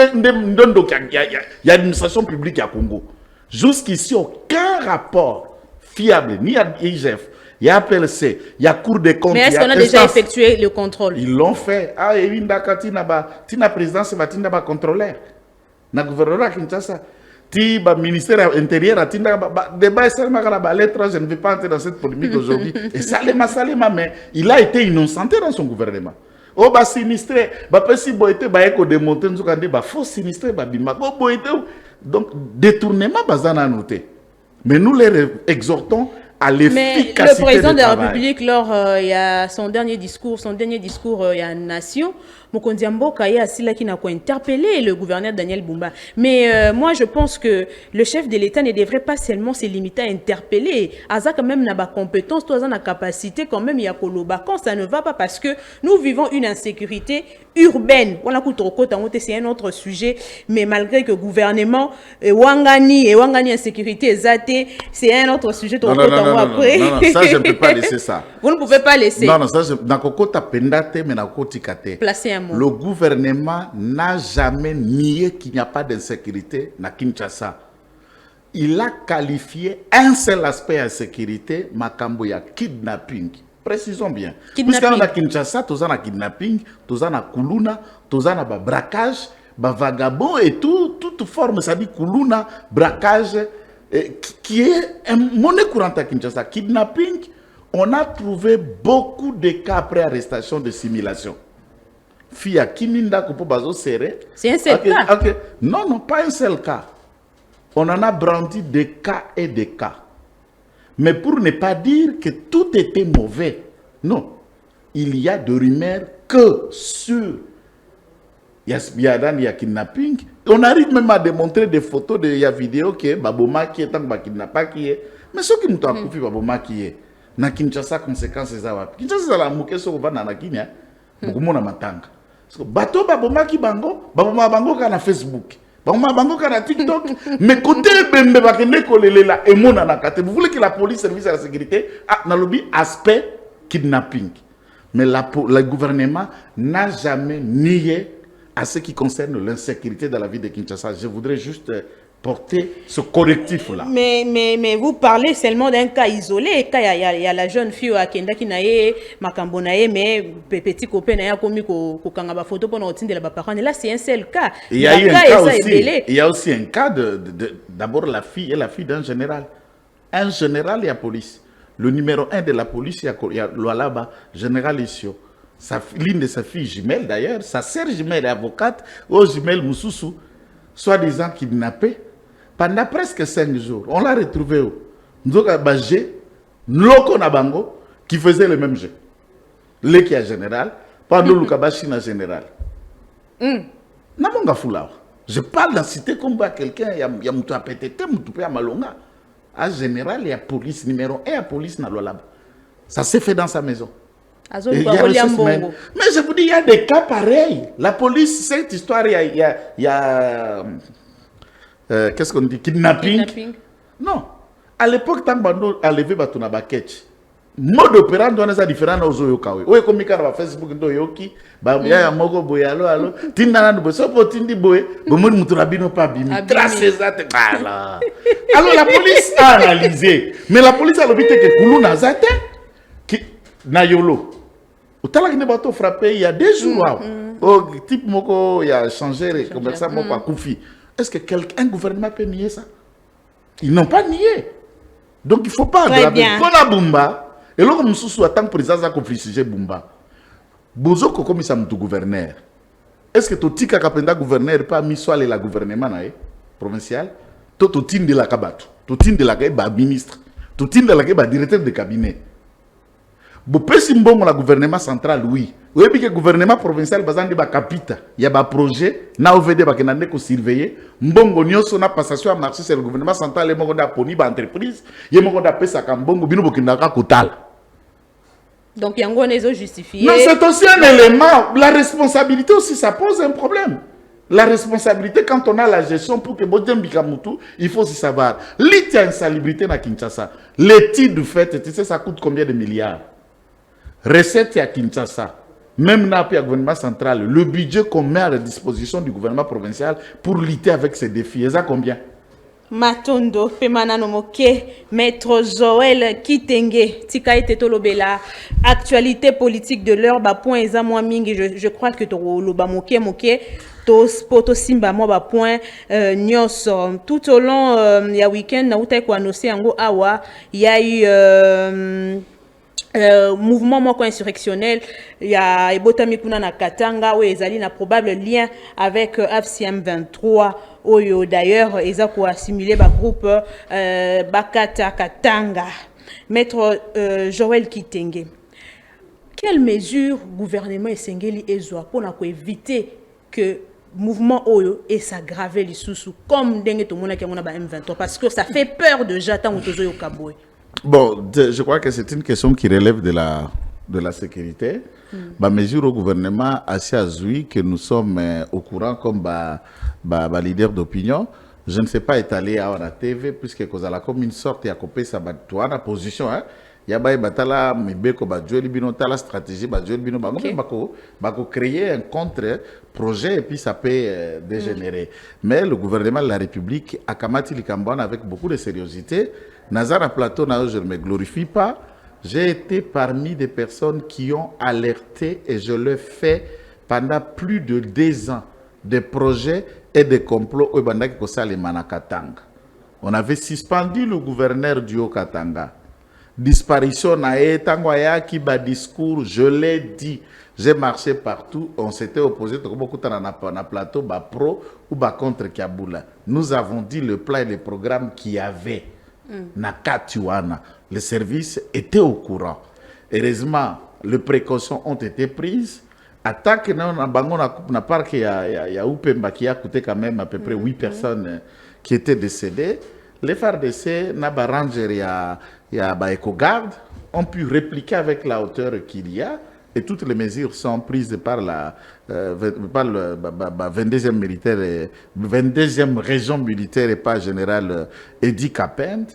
[SPEAKER 1] y a l'administration publique à Congo. Jusqu'ici, aucun rapport fiable, ni à IGF, il y a PLC, il y a Cour des comptes.
[SPEAKER 2] Mais est-ce qu'on a déjà effectué le contrôle?
[SPEAKER 1] Ils l'ont fait. Ah, et une tina présidence, tina ba contrôleur. Na gouverneur Kinshasa. Le ministère intérieur a débat seulement la lettre, je ne vais pas entrer dans cette polémique aujourd'hui. Et Salema, mais il a été innocenté dans son gouvernement. Oh, bah sinistré, bah si boité, bah éco démonté, nous avons dit, bah faux sinistré, bah bima, oh boité. Donc détournement, bah ça a noté. Mais nous les exhortons à l'efficacité.
[SPEAKER 2] Mais le président de la République, lors il y a son dernier discours, il y a une nation, Mokonzi Mboka ya sila qui n'a quoi interpellé le gouverneur Daniel Bumba. Mais moi je pense que le chef de l'État ne devrait pas seulement se limiter à interpeller. Aza quand même n'a pas compétence, toi na capacité quand même ya koloba. Quand ça ne va pas parce que nous vivons une insécurité urbaine. Voilà c'est un autre sujet, mais malgré que le gouvernement wangani insécurité exate, c'est un autre sujet.
[SPEAKER 1] Non, ça je ne peux pas laisser ça.
[SPEAKER 2] Vous ne pouvez pas laisser.
[SPEAKER 1] Non, ça je placer
[SPEAKER 2] un mot.
[SPEAKER 1] Le gouvernement n'a jamais nié qu'il n'y a pas d'insécurité na Kinshasa. Il a qualifié un seul aspect insécurité, makambo ya kidnapping. Précisons bien. Puisqu'on a Kinshasa, tous a kidnapping, tous a kuluna, tous a braquage, vagabond et toute forme, ça dit kuluna, braquage, qui est une monnaie courante à Kinshasa. Kidnapping, on a trouvé beaucoup de cas après arrestation de simulation. Fia Kiminda Kupo Bazo Serré.
[SPEAKER 2] C'est un seul cas.
[SPEAKER 1] Non, pas un seul cas. On en a brandi des cas et des cas. Mais pour ne pas dire que tout était mauvais, non. Il y a de rumeurs que sur Yadan kidnapping, on arrive même à démontrer des photos de la vidéo qui est Baboma qui est tant que kidnappé qui est. Mais ce qui nous a coupé Baboma qui est. Na Kinshasa conséquences c'est ça. Kinshasa la mouké so va na Guinée. Beaucoup mon matanga. Bateau Baboma qui bango, Baboma bango na Facebook. Baboma bango na TikTok. Mais côté bembe bakende kolele la et mon anakate. Vous voulez que la police service à la sécurité na lobby aspect kidnapping. Mais le gouvernement n'a jamais nié à ce qui concerne l'insécurité dans la vie de Kinshasa. Je voudrais juste porter ce correctif-là.
[SPEAKER 2] Mais vous parlez seulement d'un cas isolé. Il y a la jeune fille à Kenda qui n'a pas mais petit copain n'a pas commis une photo pour nous de la parole. Là, c'est un seul cas.
[SPEAKER 1] Il y a aussi un cas d'abord la fille et la fille d'un général. Un général et la police. Le numéro 1 de la police, il y a Lualaba, général Issio. L'une de sa filles jumelle d'ailleurs, sa sœur jumelle est avocate, aux jumelles Moussoussou, soi-disant kidnappée, pendant presque 5 jours. On l'a retrouvé où Nzoka Bagé, Loko Nabango, qui faisait le même jeu. L'Ekia général, pendant Lukabashi na général. Namonga Foula. Je parle dans cité comme quelqu'un, il y a Moutou Apetete, Moutou Malonga. À général, il y a police numéro 1 et la police na Lolab. Ça s'est fait dans sa maison. Mais je vous dis, il y a des cas pareils. La police, cette histoire, il y a qu'est-ce qu'on dit? Kidnapping. Non. À l'époque, tant que a levé Batuna Baketch, mode opérant on a différent aux Oyokawe. Oui, comme il y a Facebook, Yoki, Babia, Mogo, Boyalo, allo, Tindana, Bosopo, Tindi Boy, Bomon Mouturabino, pas bimi. Alors la police a analysé. Mais la police a l'obité que Koulouna Zate, Nayolo. Au talent que bateau frappé il y a 2 jours. Au type Moko, il a changé comme ça, Moko Koufi. Est-ce que un gouvernement peut nier ça? Ils n'ont pas nié. Donc il ne faut pas aggraver. Kona Bumba, et là, comme sous attend président à conflit sujet Bumba. Bozo comme ça mon gouverneur. Est-ce que tu tika kapenda gouverneur pas mis soit la gouvernement provincial? Tu tin de la kabato, tu tin de la ministre, tu tin de la directeur de cabinet. Si mbongo la gouvernement central, oui. Oui, puis que le gouvernement provincial, bazandi ba capita, il y a un projet, na OVD ba kenande ko surveiller, mbongo nyoso na passation à marché c'est le gouvernement central et mbongo da poni ba entreprise, y mbongo da pesa ka mbongo bino bokindaka kotal.
[SPEAKER 2] Donc yango nezo justifié.
[SPEAKER 1] Non, c'est aussi un élément, la responsabilité aussi ça pose un problème. La responsabilité quand on a la gestion pour que Bodjem Bikamutu, il faut aussi savoir. L'IT insalubrité na Kinshasa, l'étude du fait, tu sais ça coûte combien de milliards? Recette à Kinshasa, même dans le gouvernement central, le budget qu'on met à la disposition du gouvernement provincial pour lutter avec ces défis, c'est combien?
[SPEAKER 2] Matondo, Pemana Nomoke, Maître Joël Kitenge, Tika et Tetolobela, actualité politique de l'heure, point eza moi mingi, je crois que Toloba Moke, Poto Simba moi point nyos tout au long il y a week-end na utai ko annoncer ngo awa il y a eu mouvement moko insurrectionnel ya ebotami kuna na Katanga où ezali na probable lien avec AFCM 23 oyo d'ailleurs eza ko assimiler ba groupe Bakata Katanga. Maître Joël Kitenge, quelles mesures le gouvernement Esengeli ezwa pour éviter que mouvement Oyo et s'aggraver les sous comme dengue tout le monde qui a M23 parce que ça fait peur déjà tant que Tozo Kaboué.
[SPEAKER 1] Bon, je crois que c'est une question qui relève de la sécurité. Ma mesure au gouvernement assez azoui que nous sommes au courant comme leader d'opinion. Je ne sais pas étaler à la TV puisque cause la comme une sorte ya copé ça la position hein. Ya ba batala mibeko ba jouer bino la stratégie ba jouer bino ba créer un contre projet et puis ça peut dégénérer. Mais le gouvernement de la République a kamati likambana avec beaucoup de sérieuxité. Nazara Plateau je ne me glorifie pas. J'ai été parmi des personnes qui ont alerté et je le fais pendant plus de 2 ans des projets et des complots au Bandaki Kosale Manakatanga. On avait suspendu le gouverneur du Haut-Katanga. Disparition na Tangwaya qui ba discours, je l'ai dit. J'ai marché partout, on s'était opposé beaucoup na plateau ba pro ou ba contre Kabula. Nous avons dit le plan et les programmes qu'il y avait. Na Katuana, les services étaient au courant. Heureusement, les précautions ont été prises. Attaque na parc il y a Upemba qui a coûté quand même à peu près 8 personnes qui étaient décédées. Les FARDC na ranger il y a EcoGarde ont pu répliquer avec la hauteur qu'il y a et toutes les mesures sont prises par la 22e militaire 22e région militaire et pas général Edi Kapend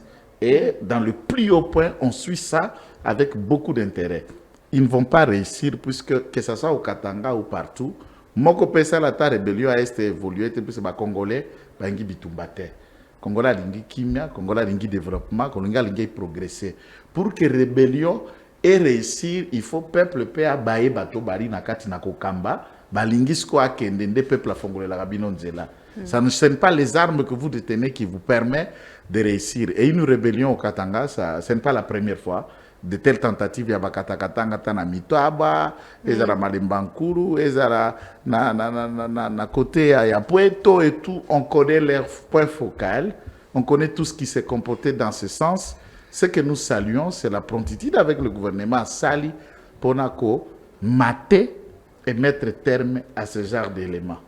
[SPEAKER 1] et dans le plus haut point on suit ça avec beaucoup d'intérêt. Ils ne vont pas réussir puisque que ce soit au Katanga ou partout. Moko pesa la ta rébellion a évolué puisque les Congolais bangi bitumbate. Congolais lingi kimia, Congolais lingi développement, Congolais lingi progresser. Pour que rébellion ait réussir, il faut peuple pe a baye bato bari na kati na kokamba, balingi sko akende nde peuple a fongole la rabino nzela. Ça ne sont pas les armes que vous détenez qui vous permettent de réussir. Et une rébellion au Katanga, ce n'est pas la première fois. De telles tentatives, il y a Bakatakatanga, Tana Mitaba, Ezara Malimbankuru, Ezara na côté, il y a Puerto et tout. On connaît leur point focal, on connaît tout ce qui s'est comporté dans ce sens. Ce que nous saluons, c'est la promptitude avec le gouvernement Sali Ponako, mater et mettre terme à ce genre d'éléments.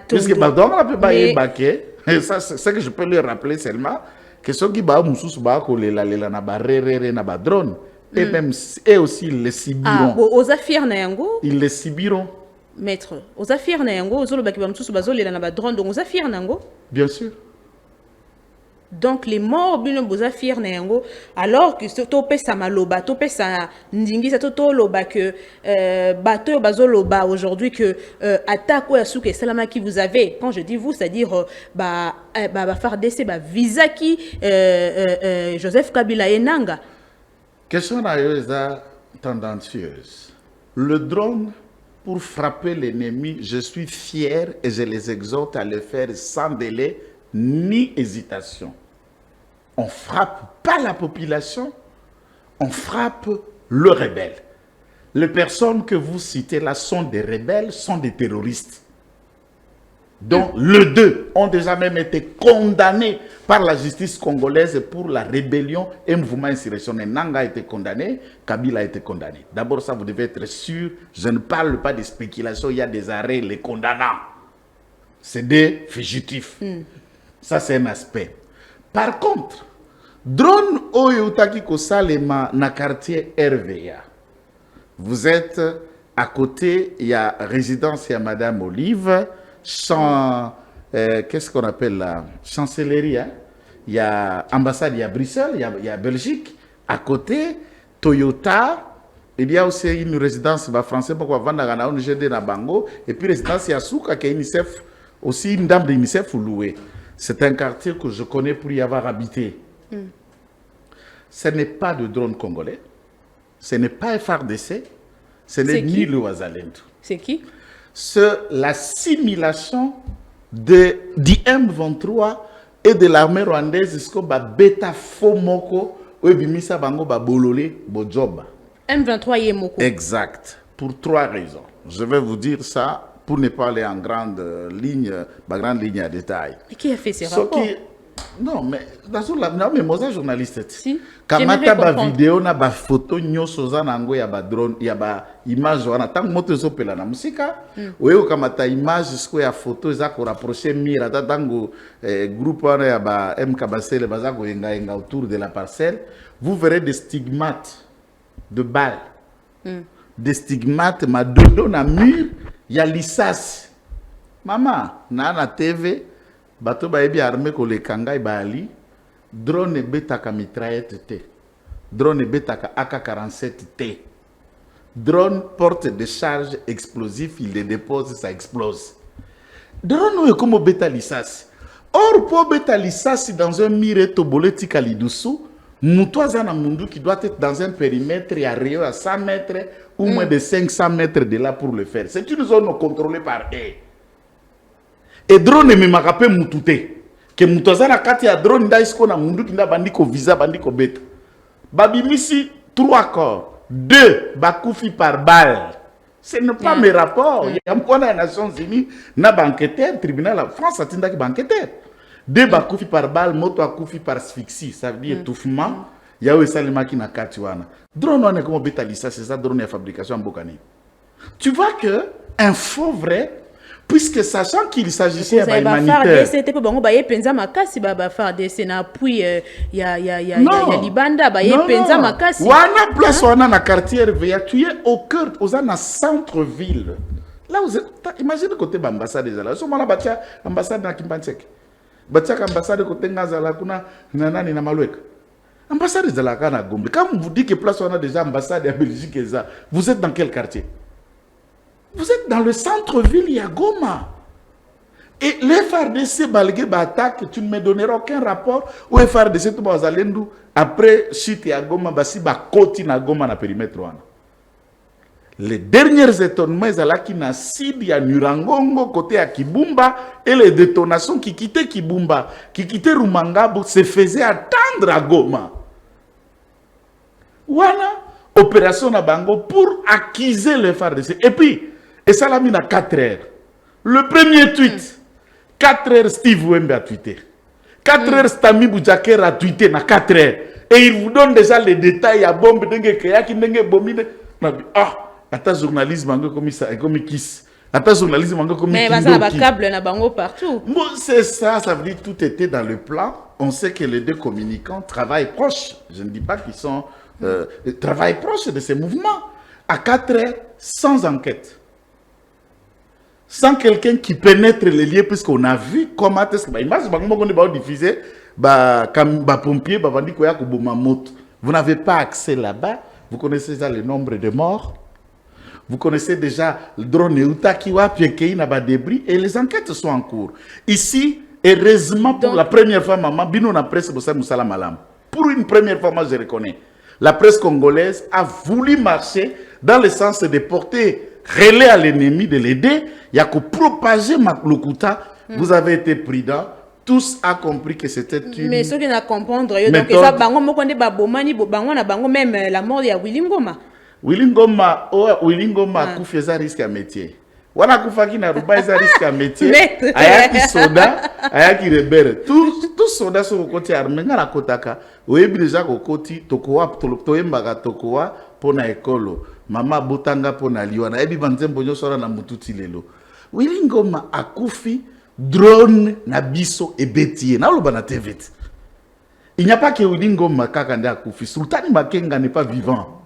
[SPEAKER 1] Puisque Badoma peut pas y baquer, et ça, c'est ce que je peux lui rappeler seulement, que ceux qui ba moussous ba ko lela na ba rere na ba drone. Et même et aussi ils les subiront.
[SPEAKER 2] Ah, aux affaires na yango.
[SPEAKER 1] Ils les subiront.
[SPEAKER 2] Maître, aux affaires na yango, aux ba moussous ba zolela na ba drone donc aux affaires na yango.
[SPEAKER 1] Bien sûr.
[SPEAKER 2] Donc les morts bino aux affaires na yango alors que to pesa maloba, to pesa ndingi sa to loba que bateau bazoloba aujourd'hui que attaque ou asuke salama qui vous avez quand je dis vous c'est-à-dire faire décès visa qui Joseph Kabila enanga.
[SPEAKER 1] Question tendancieuse. Le drone, pour frapper l'ennemi, je suis fier et je les exhorte à le faire sans délai ni hésitation. On frappe pas la population, on frappe le rebelle. Les personnes que vous citez là sont des rebelles, sont des terroristes. Donc, les deux ont déjà même été condamnés par la justice congolaise pour la rébellion et mouvement insurrectionnel. Nanga a été condamné, Kabila a été condamné. D'abord, ça, vous devez être sûr. Je ne parle pas de spéculation, il y a des arrêts, les condamnants. C'est des fugitifs. Ça, c'est un aspect. Par contre, drone Oyotaki Kosalema na quartier RVA. Vous êtes à côté, il y a résidence, il y a Madame Olive. Qu'est-ce qu'on appelle la chancellerie, hein? Il y a ambassade, il y a Bruxelles, il y a Belgique. À côté, Toyota. Il y a aussi une résidence française pour vendre à ONG na Bango. Et puis résidence Yasuka qui est UNICEF, aussi une dame de UNICEF louée. C'est un quartier que je connais pour y avoir habité. Ce n'est pas de drone congolais. Ce n'est pas FARDC. Ce n'est ni le Ouazalendo.
[SPEAKER 2] C'est qui?
[SPEAKER 1] C'est l'assimilation du M23 et de l'armée rwandaise jusqu'au bêta Fomoko ou bimisa bango ba bololé bojoba.
[SPEAKER 2] M23 Yemoko.
[SPEAKER 1] Exact. Pour 3 raisons. Je vais vous dire ça pour ne pas aller en grande ligne à détail.
[SPEAKER 2] Et qui a fait ces rapports?
[SPEAKER 1] Non, mais non, mais moi, journaliste.
[SPEAKER 2] Si.
[SPEAKER 1] Kamata ba vidéo na ba photo nyoso za nango ya ba drone ya ba image wana tant moto zo pela na musika oyo kamata image sko ya photo za ko rapprocher mira ta tango groupe wana ya ba MK Basele baza ko yenga autour de la parcelle, vous verrez des stigmates de balles. Des stigmates ma dodo na mur ya lisasi. Mama na TV bato ba ebi armé ko le kanga ibali drone betaka mitraillette te. Drone betaka AK-47 te. Drone porte des charges explosives, il les dépose, ça explose. Drone est comme beta lisasi. Or pour beta lisasi dans un mire toboleti kalidusu, Moutouazana Mundu qui doit être dans un périmètre à 100 mètres ou moins de 500 mètres de là pour le faire. C'est une zone contrôlée par eux. Et drone me makape mutute. Que Moutouazana kati ya drone da isko na Mundu qui n'a bandiko visa bandiko beta. Babimisi 3 corps, 2 bakoufi par balle. Ce n'est pas mes rapports. Il y a un les Nations Unies, na banqueteur, tribunal la France a tinda ki banqueteur. 2 bakoufi par balle, moto akoufi par asphyxie, ça veut dire étouffement. Il y a eu salima qui na katiwana. Drone on est comme betalisa, c'est ça drone de fabrication en Bokani. Tu vois que un faux vrai, puisque sachant qu'il s'agissait d'un humanitaire.
[SPEAKER 2] C'était pour baye penza makasi baba farde c'est na puis ya libanda baye penza makasi.
[SPEAKER 1] Wana place wana na quartier RVA, tu es au cœur, aux na centre ville. Là vous êtes, imagine côté ambassade là. So mala batia ambassade na Kimpanchek. Batia ambassade côté ngazala kuna nani na Malweka. Ambassade de la Kana Gombe. Quand vous dites que place wana déjà ambassade à Belgique et ça, vous êtes dans quel quartier? Vous êtes dans le centre-ville, il y a Goma. Et les FARDC balgué attaque, tu ne me donneras aucun rapport. Ou les FARDC tout bazalendou après chute à Goma basi ba koti na Goma na périmètre wana. Les derniers étonnements ils allaient qui na Sidi à Nurangongo côté à Kibumba et les détonations qui quittaient Kibumba, qui quittaient Rumangabo se faisaient attendre à Goma. Wana opération na bango pour accuser les FARDC. Et puis et ça l'a mis à 4 heures. Le premier tweet, 4 heures, Steve Wembe a tweeté. 4 heures, Stami Boujaker a tweeté dans 4 heures. Et il vous donne déjà les détails à bombe dengue kayaki dengue bomine. Ah, attends journalisme comme kiss. Attends journalisme comme
[SPEAKER 2] mais ça va câble na bango partout.
[SPEAKER 1] Bon, c'est ça, ça veut dire que tout était dans le plan. On sait que les deux communicants travaillent proches. Je ne dis pas qu'ils sont travaillent proches de ces mouvements. À 4 heures, sans enquête. Sans quelqu'un qui pénètre les lieux, puisqu'on a vu comment est-ce que vous n'avez pas accès là-bas. Vous connaissez déjà le nombre de morts. Vous connaissez déjà le drone Eutakiwa, Piekei, Naba débris, et les enquêtes sont en cours. Ici, heureusement, pour la première fois, maman, Bino na presse Moussala Malam. Pour une première fois, moi je reconnais. La presse congolaise a voulu marcher dans le sens de porter relais à l'ennemi, de l'aider. Il y a que propager Maklukuta. Vous avez été prudents. Tous ont compris que c'était une.
[SPEAKER 2] Mais ceux qui n'ont comprendre, donc ça, même la mort de Willy Ngoma.
[SPEAKER 1] Willy Ngoma a fait un risque à métier. Wana kufaki na ruba eza risque à métier. Ayaki soda, ayaki rebelle. Tous soda sont au côté armé na kotaka. Oyebi déjà ko koti tokowa toyembaka tokowa pona ekolo. Mama botanga pona liwana. Ebi banzembo nyo sora na mututi lelo. Willy Ngoma akufi drone na biso ebetie. Na loba na TV. Il n'y a pas que Willy Ngoma kaka nde akufi. Sultani Makenga n'est pas vivant.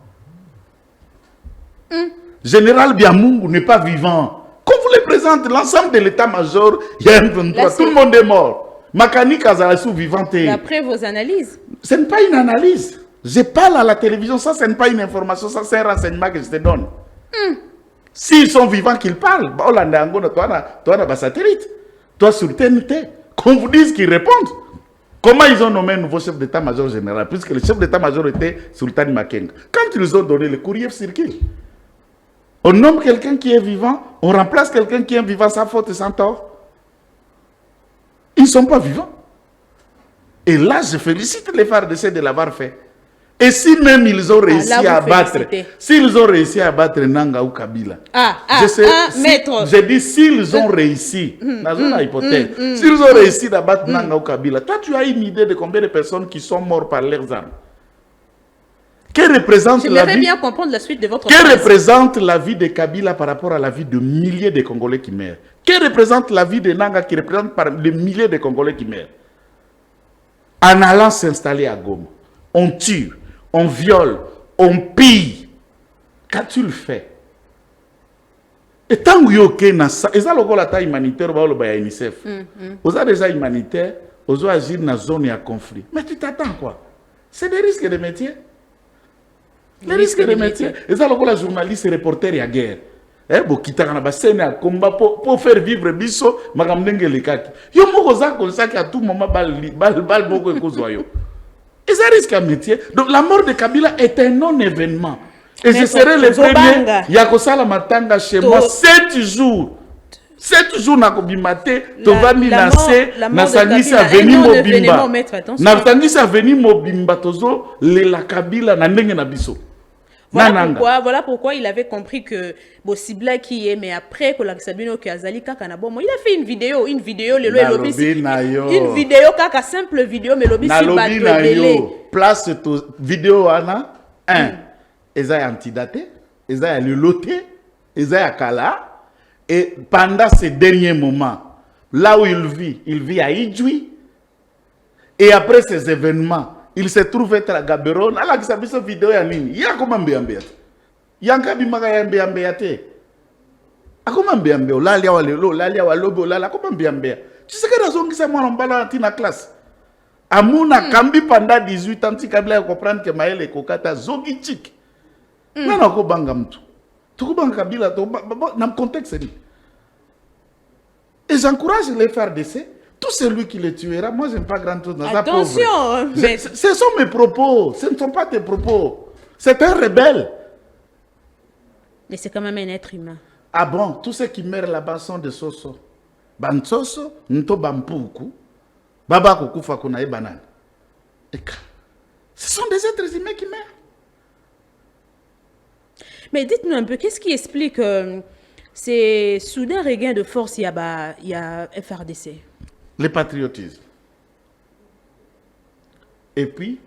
[SPEAKER 1] Général Biamungu n'est pas vivant. Quand vous les présentez, l'ensemble de l'état-major, il y a un 23, tout le monde est mort. Makani Kazalassou vivante.
[SPEAKER 2] D'après vos analyses.
[SPEAKER 1] Ce n'est pas une analyse. Je parle à la télévision, ça ce n'est pas une information, ça c'est un renseignement que je te donne. S'ils sont vivants qu'ils parlent, toi on a satellite, toi sur TNT, qu'on vous dise qu'ils répondent. Comment ils ont nommé un nouveau chef d'état-major général, puisque le chef d'état-major était Sultani Makenga. Quand ils ont donné le courrier circule. On nomme quelqu'un qui est vivant, on remplace quelqu'un qui est vivant sans faute et sans tort. Ils ne sont pas vivants. Et là, je félicite les FARDC de l'avoir fait. Et si même ils ont réussi
[SPEAKER 2] là,
[SPEAKER 1] à
[SPEAKER 2] vous
[SPEAKER 1] battre,
[SPEAKER 2] félicitez.
[SPEAKER 1] s'ils ont réussi à battre Nanga ou Kabila,
[SPEAKER 2] maître.
[SPEAKER 1] j'ai dit s'ils ont réussi, dans une hypothèse, s'ils ont réussi à battre Nanga ou Kabila, toi tu as une idée de combien de personnes qui sont mortes par leurs armes? Que représente la
[SPEAKER 2] J'aimerais
[SPEAKER 1] vie,
[SPEAKER 2] bien comprendre la suite de votre
[SPEAKER 1] que
[SPEAKER 2] phrase.
[SPEAKER 1] représente la vie de Kabila par rapport à la vie de milliers de Congolais qui meurent? Que représente la vie de Nanga qui représente par les milliers de Congolais qui meurent? En allant s'installer à Goma, on tue, on viole, on pille. Qu'as-tu le fait? Et tant que vous avez ça, et ça le la taille humanitaire, vous avez UNICEF. Vous avez déjà humanitaire, vous avez agir dans la zone à conflit. Mais tu t'attends quoi? C'est des risques de métier. Les risques de métier. Et ça le la journaliste et reporter et à guerre. Bo kita kana ba scène à combat pour faire vivre biso makamnenge lekaki. Yo moko za comme ça à tout moment bal boko ekozoyo. Et ça risque un métier. Donc la mort de Kabila est un non-événement. Et ce serait le premier. Yakosala matanga chez moi 7 jours. 7 jours na kobimate to va minase na sangisa veni mobimba. Na sangisa veni mobimba tozo le la Kabila na ndenge na biso.
[SPEAKER 2] Voilà pourquoi il avait compris que Bossibla qui est, mais après que la Sabino qui a zali kaka na bomo, il a fait une vidéo le lobby, une vidéo kaka simple vidéo mais lobby si bateau
[SPEAKER 1] place to vidéo ana eza antidaté, eza le loté, eza kala et pendant ces derniers moments là où il vit à Idjoui et après ces événements il se trouve être à Gaborone. Alors que ça fait cette vidéo, il y a comment bien. Il y a un cas bien. A comment bien. Là, il y a un lobo, là, comment bien. Tu sais que la zone qui s'est moi en bas dans la classe. Amouna Kambi pendant 18 ans, tu as comprendre que Maël et Kokata zogi chic. Non, non, Kobangam tout. Tout Kabila, dans le contexte. Et j'encourage les FARDC. Tout celui qui le tuera, moi je n'aime pas grand chose dans sa pauvre.
[SPEAKER 2] Attention, mais...
[SPEAKER 1] Ce sont mes propos, ce ne sont pas tes propos. C'est un rebelle.
[SPEAKER 2] Mais c'est quand même un être humain.
[SPEAKER 1] Ah bon, tous ceux qui meurent là-bas sont des soso. Bansoso, nto bampoukou, baba kukufa kunae banane. Ce sont des êtres humains qui meurent.
[SPEAKER 2] Mais dites-nous un peu, qu'est-ce qui explique ces soudains regains de force il y a FRDC?
[SPEAKER 1] Le patriotisme. Et puis,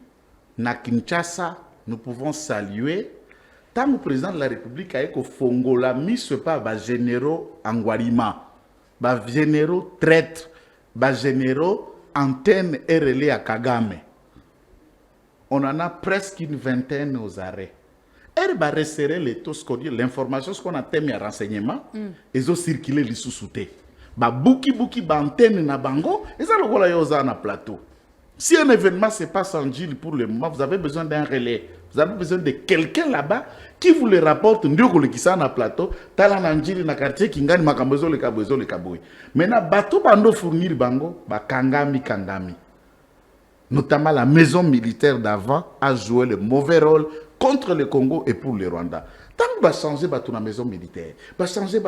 [SPEAKER 1] na Kinshasa, nous pouvons saluer, tant que le président de la République a été Fongola, mis ce pas, généraux Angwarima, généraux traîtres, généraux antenne et relais à Kagame. On en a presque une vingtaine aux arrêts. Elle va resserrer l'information, ce qu'on a terminé à renseignement, ils ont circulé les sous-soutés. Bouki antenne na bango, et ça le voilà yoza na plateau. Si un événement se passe en Gilles pour le moment, vous avez besoin d'un relais. Vous avez besoin de quelqu'un là-bas qui vous le rapporte. Ndioko le kisa na plateau, tala na Gilles na quartier kingani makambezo le kaboui. Maintenant bateau bando fournir bango, kangami. Notamment la maison militaire d'avant a joué le mauvais rôle contre le Congo et pour le Rwanda. Tant que va changer la maison militaire, va changer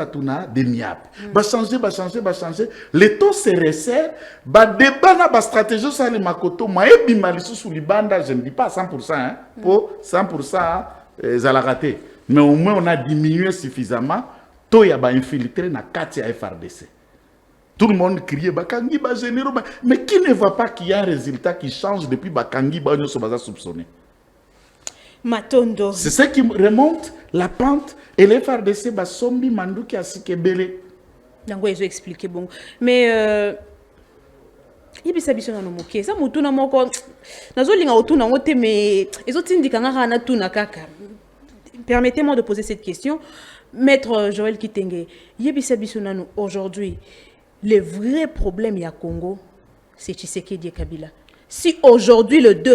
[SPEAKER 1] des MIAP, va changer, les taux se resserrent, va débat la stratégie sur les makoto, moi et bimalisu sous les bandes, je ne dis pas 100%, hein, pour 100%, ça l'a raté. Mais au moins on a diminué suffisamment, taux y a infiltré dans 4 FRDC. Tout le monde criait Bakangi, généraux, mais qui ne voit pas qu'il y a un résultat qui change depuis Bakangi, on se soupçonné.
[SPEAKER 2] Matondo.
[SPEAKER 1] C'est ce qui remonte la pente et les FARDC basombi mandu qui a sikebele.
[SPEAKER 2] Donc ils ont expliqué bon. Mais il y a des gens qui ça mutuna moko nazo linga otuna ngote mais ils ont dit kanga na tuna kaka. Permettez-moi de poser cette question. Maître Joël Kitenge, yebisa bisonano aujourd'hui le vrai problème ya Congo c'est Tshisekedi et Kabila. Si aujourd'hui le 2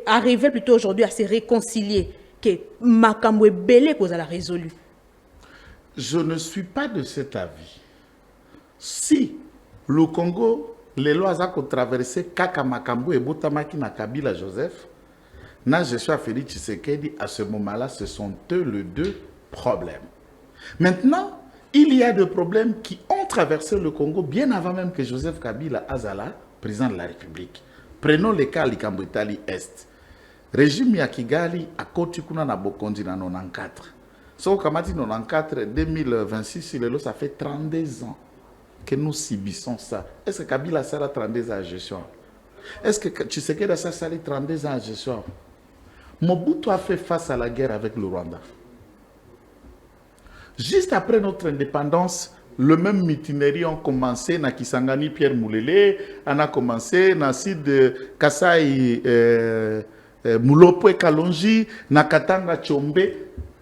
[SPEAKER 2] arrivait plutôt aujourd'hui à se réconcilier, que Makamwe Belé qu'on a résolu.
[SPEAKER 1] Je ne suis pas de cet avis. Si le Congo, les lois ont traversé Kaka Makambo et Boutamaki na Kabila Joseph, na je suis à Félix Tshisekedi, à ce moment-là, ce sont eux les deux problèmes. Maintenant, il y a des problèmes qui ont traversé le Congo bien avant même que Joseph Kabila Azala, président de la République. Prenons le cas Likambo Italie Est. régime ya Kigali akoti kuna na bokonzi na 94. So kamati 94 2026 ça fait 32 ans que nous subissons ça. Est-ce que Kabila sera 32 ans à gestion? Est-ce que Tshisekedi ça sali 32 ans à gestion? Mobutu a fait face à la guerre avec le Rwanda. Juste après notre indépendance, le même mutinerie ont commencé na Kisangani Pierre Moulele, on a commencé na site de Kasai Mulopwe Kalonji, na Katanga Tchombe,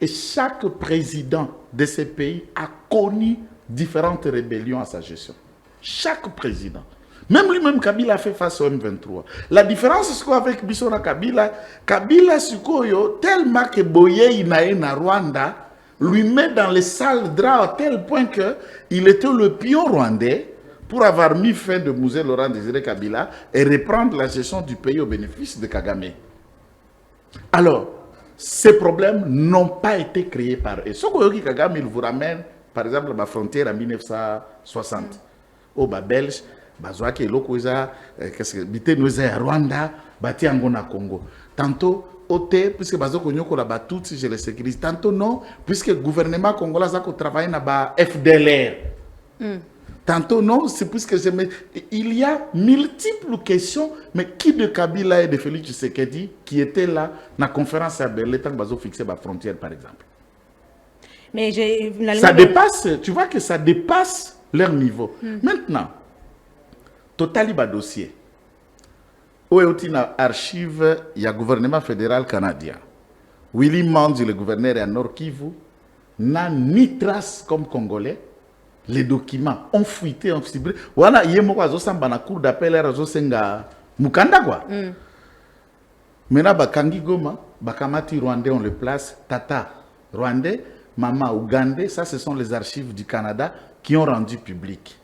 [SPEAKER 1] et chaque président de ces pays a connu différentes rébellions à sa gestion. Chaque président. Même lui-même, Kabila a fait face au M23. La différence, c'est qu'avec Bissona Kabila, Kabila Sukoyo, tellement que Boye Inae na Rwanda, lui met dans les sales draps à tel point qu'il était le pion rwandais pour avoir mis fin de Mouzé Laurent Désiré Kabila et reprendre la gestion du pays au bénéfice de Kagame. Alors, ces problèmes n'ont pas été créés par eux. Ce que Kagame, il vous ramène, par exemple, la frontière en 1960. Au Belge, Bazouaki, Lokoza, qu'est-ce que Bité Nouza, Rwanda, Bati Angona Congo. Tantôt, puisque Bazoko Nyoko la Batouti, je le sécurise. Tantôt non, puisque le gouvernement congolais a travaillé dans la FDLR. Tantôt non, c'est puisque il y a multiples questions, mais qui de Kabila et de Félix Tshisekedi qui étaient là dans la conférence à Berlin, tant que Bazo fixait la frontière, par exemple.
[SPEAKER 2] Mais
[SPEAKER 1] ça dépasse, tu vois que ça dépasse leur niveau. Maintenant, Totali ba dossier. Où est l'archive, il y a le gouvernement fédéral canadien. Willy Manzi, le gouverneur à Nord Kivu, n'a ni trace comme Congolais. Les documents ont fuité, ont fibré. Voilà, il y a une cour d'appel à Senga Mukanda quoi. Maintenant, Bakangi Goma, Bakamati Rwandais, on le place. Tata Rwandais, Mama Ougandais, ça ce sont les archives du Canada qui ont rendu public.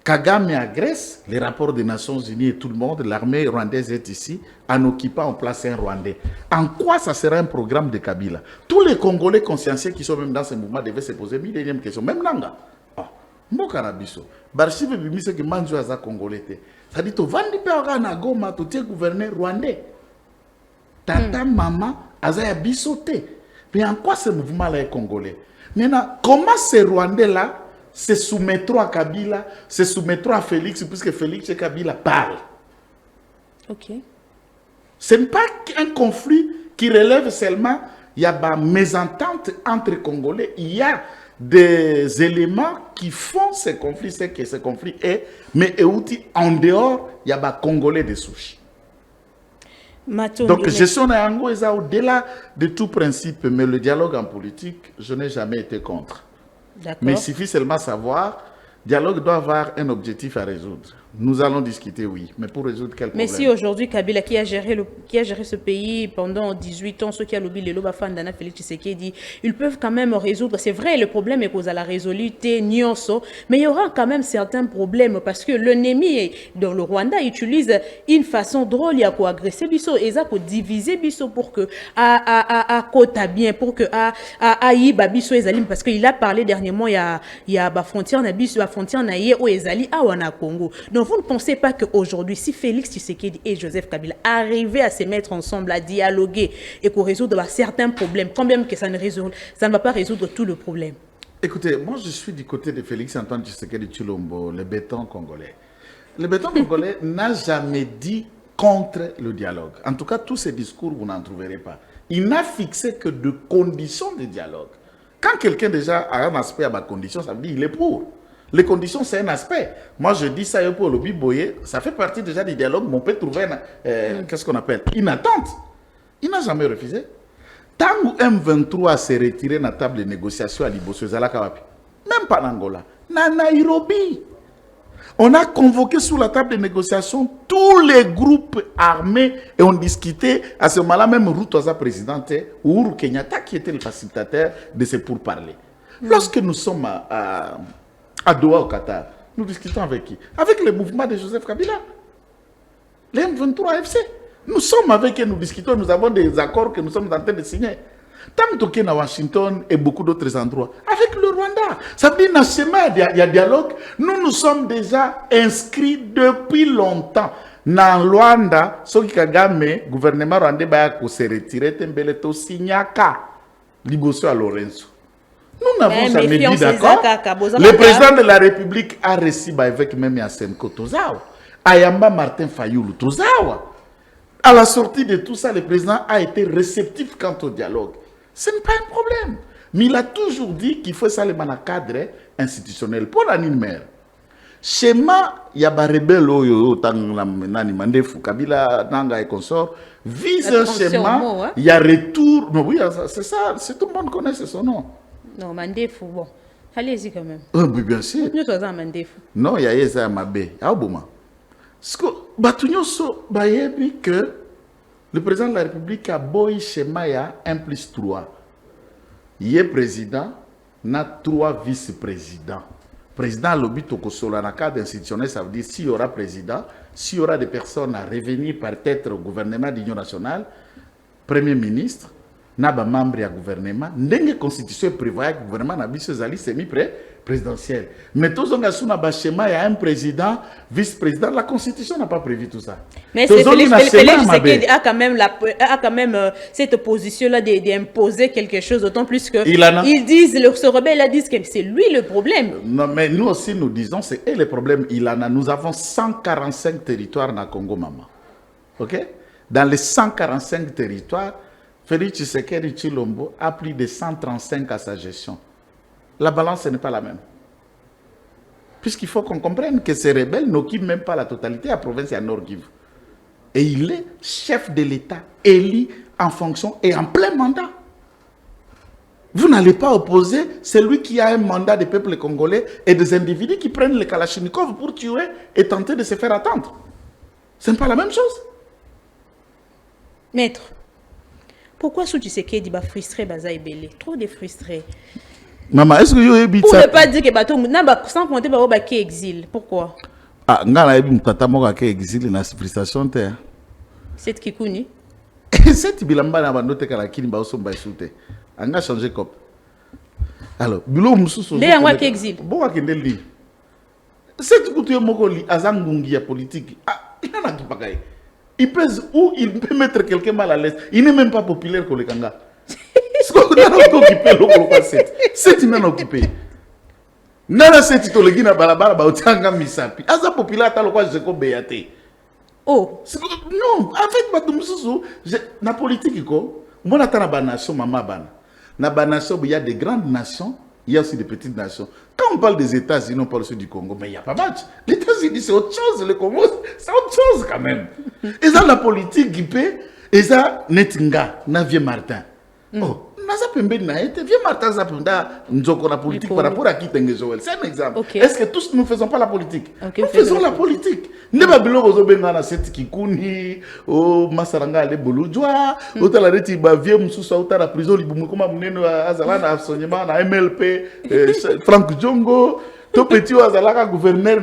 [SPEAKER 1] Kagame agresse les rapports des Nations Unies et tout le monde. L'armée rwandaise est ici en occupant en place un Rwandais. En quoi ça sera un programme de Kabila? Tous les Congolais consciencieux qui sont même dans ce mouvement devaient se poser une millième question. Même Nanga. Mbokarabiso. Barchive bimise que manjo aza Congolais. Ça dit to vandi pe na Goma to tie gouverneur rwandais. Tata maman aza ya bisoté. Mais en quoi ce mouvement là est congolais? Maintenant, comment ces Rwandais là se soumettront à Kabila, se soumettront à Félix, puisque Félix et Kabila parlent.
[SPEAKER 2] Ok.
[SPEAKER 1] Ce n'est pas un conflit qui relève seulement, il y a une mésentente entre Congolais, il y a des éléments qui font ce conflit, c'est que ce conflit est, mais en dehors, il y a des Congolais de souche. Donc, gestion de Yango est au-delà de tout principe, mais le dialogue en politique, je n'ai jamais été contre. Mais il suffit seulement savoir, le dialogue doit avoir un objectif à résoudre. Nous allons discuter, oui, mais pour résoudre quel problème?
[SPEAKER 2] Mais si aujourd'hui Kabila qui a géré ce pays pendant 18 ans, ceux qui ont lobby les Lobafandana, Félix Tshisekedi, ils peuvent quand même résoudre. C'est vrai, le problème est qu'on a la résoluté, Nyonso, mais il y aura quand même certains problèmes parce que l'ennemi dans le Rwanda utilise une façon drôle, il y a quoi agresser Bisso, et ça pour diviser Bisso pour que à Kota bien, pour que à Yiba Bisso Ezalim, parce qu'il a parlé dernièrement, il y a la frontière na Bisso, la frontière na Yé, ou Ezali, à Wana Congo. Donc vous ne pensez pas qu'aujourd'hui, si Félix Tshisekedi et Joseph Kabila arrivaient à se mettre ensemble, à dialoguer et qu'on résoudre certains problèmes, quand même que ça ne va pas résoudre tout le problème?
[SPEAKER 1] Écoutez, moi je suis du côté de Félix Antoine Tshisekedi Tshilombo, le béton congolais. Le béton congolais n'a jamais dit contre le dialogue. En tout cas, tous ces discours, vous n'en trouverez pas. Il n'a fixé que de conditions de dialogue. Quand quelqu'un déjà a un aspect à ma condition, ça veut dire qu'il est pour. Les conditions, c'est un aspect. Moi, je dis ça pour le Biboye, ça fait partie déjà du dialogue, mais on peut trouver qu'est-ce qu'on appelle une attente. Il n'a jamais refusé. Tant que M23 s'est retiré de la table de négociation à Liboso, même pas en Angola, na Nairobi, on a convoqué sur la table de négociation tous les groupes armés et on discutait à ce moment-là, même Rutoza présidente, Uhuru Kenyatta qui était le facilitateur de ces pourparlers. Lorsque nous sommes à Doha au Qatar, nous discutons avec qui? Avec le mouvement de Joseph Kabila, les M23 FC. Nous sommes avec eux, nous discutons, nous avons des accords que nous sommes en train de signer. Tant que à Washington et beaucoup d'autres endroits, avec le Rwanda. Ça veut dire qu'il y a dialogue. Nous sommes déjà inscrits depuis longtemps. na Luanda soki Kagame gouvernement rwandais ba ko se retirer tembele to signaka liboso à Lorenzo. Nous n'avons jamais dit d'accord. Le président de la République a reçu avec même Yasenko Tozawa. Ayamba Martin Fayoulou Tozawa. À la sortie de tout ça, le président a été réceptif quant au dialogue. Ce n'est pas un problème. Mais il a toujours dit qu'il faut ça le cadre institutionnel. Pour l'animer. Schéma, il y a des rebelles, Kabila, Nanga et consorts, vise un schéma, il y a retour. Non, oui, c'est ça, tout le monde connaît son nom.
[SPEAKER 2] Non, Mandefou, bon. Allez-y quand même.
[SPEAKER 1] Oui, bien sûr.
[SPEAKER 2] Nous sommes Mandefou.
[SPEAKER 1] Non, il y a Yesa Mabé. Ah, bon. Parce que, que le président de la République a beau schéma, il y a 1+3. Il est président, il y a 3 vice-présidents. Président lobby tokosola na cadre institutionnel, ça veut dire s'il y aura président, s'il y aura des personnes à revenir peut-être au gouvernement d'union nationale, premier ministre, naba membre du gouvernement, ndenge constitution prévoit que le gouvernement na biso zali semi-présidentiel. Mais tous on a sous na schéma, il y a un président, vice-président, la constitution n'a pas prévu tout ça.
[SPEAKER 2] Mais c'est Félix Tshisekedi a quand même cette position-là d'imposer quelque chose, d'autant plus que ils disent, ce rebelle disent que c'est lui le problème.
[SPEAKER 1] Non, mais nous aussi nous disons, c'est le problème. Nous avons 145 territoires dans Congo, maman. Ok? Dans les 145 territoires, Félix Tshisekedi Tshilombo a plus de 135 à sa gestion. La balance n'est pas la même. Puisqu'il faut qu'on comprenne que ces rebelles n'occupent même pas la totalité de la province à Nord-Kivu. Et il est chef de l'État, élu en fonction et en plein mandat. Vous n'allez pas opposer celui qui a un mandat des peuples congolais et des individus qui prennent les Kalachnikov pour tuer et tenter de se faire attendre. Ce n'est pas la même chose.
[SPEAKER 2] Maître, pourquoi Sou Tshisekedi va frustrer Baza Ebele? Trop de frustrés.
[SPEAKER 1] Maman, est-ce que vous avez
[SPEAKER 2] pour ne pas dire que bateau sans compter ba qui exil. Pourquoi?
[SPEAKER 1] Ah, ngala ebi mtata moka qui exil na frustration terre.
[SPEAKER 2] C'est Kikuni.
[SPEAKER 1] C'est bilamba na bandote kala kini ba osomba isute. Anga changer cop. Alors, bilo mususu.
[SPEAKER 2] Les angwa qui exil.
[SPEAKER 1] Bon wa kendeli. C'est kutu moko li azangungi ya politique. Ah, il en a qui pagaille. Il pèse où il peut mettre quelqu'un mal à l'aise. Il n'est même pas populaire que le Kanga. C'est une occupé. Nana c'est to le gina balabala ba otanga misapi. Aza populaire ta lokwa jeko beate.
[SPEAKER 2] Oh.
[SPEAKER 1] Non, en fait bato mususu na politique ko, mona ta na ba nation mama bana. Na ba nation il y a des grandes nations, il y a aussi des petites nations. Quand on parle des États-Unis, on parle aussi du Congo, mais il n'y a pas match. Les États-Unis c'est autre chose, le Congo c'est autre chose quand même. Et ça la politique qui paie, et ça netinga na vieux Martin. Oh. Vieux Martin Zapunda, nous la politique par rapport à qui Joël. C'est un exemple.
[SPEAKER 2] Okay.
[SPEAKER 1] Est-ce que tous nous ne faisons pas la politique?
[SPEAKER 2] Okay,
[SPEAKER 1] nous faisons la politique. Ne pas bilo bozo benga na set kikuni, o masaranga le bolujwa, o tala reti ba vieux mususu auta la prison libumu koma muneno azala na afsonyema na MLP, Frank Djongo, to petit azala gouverneur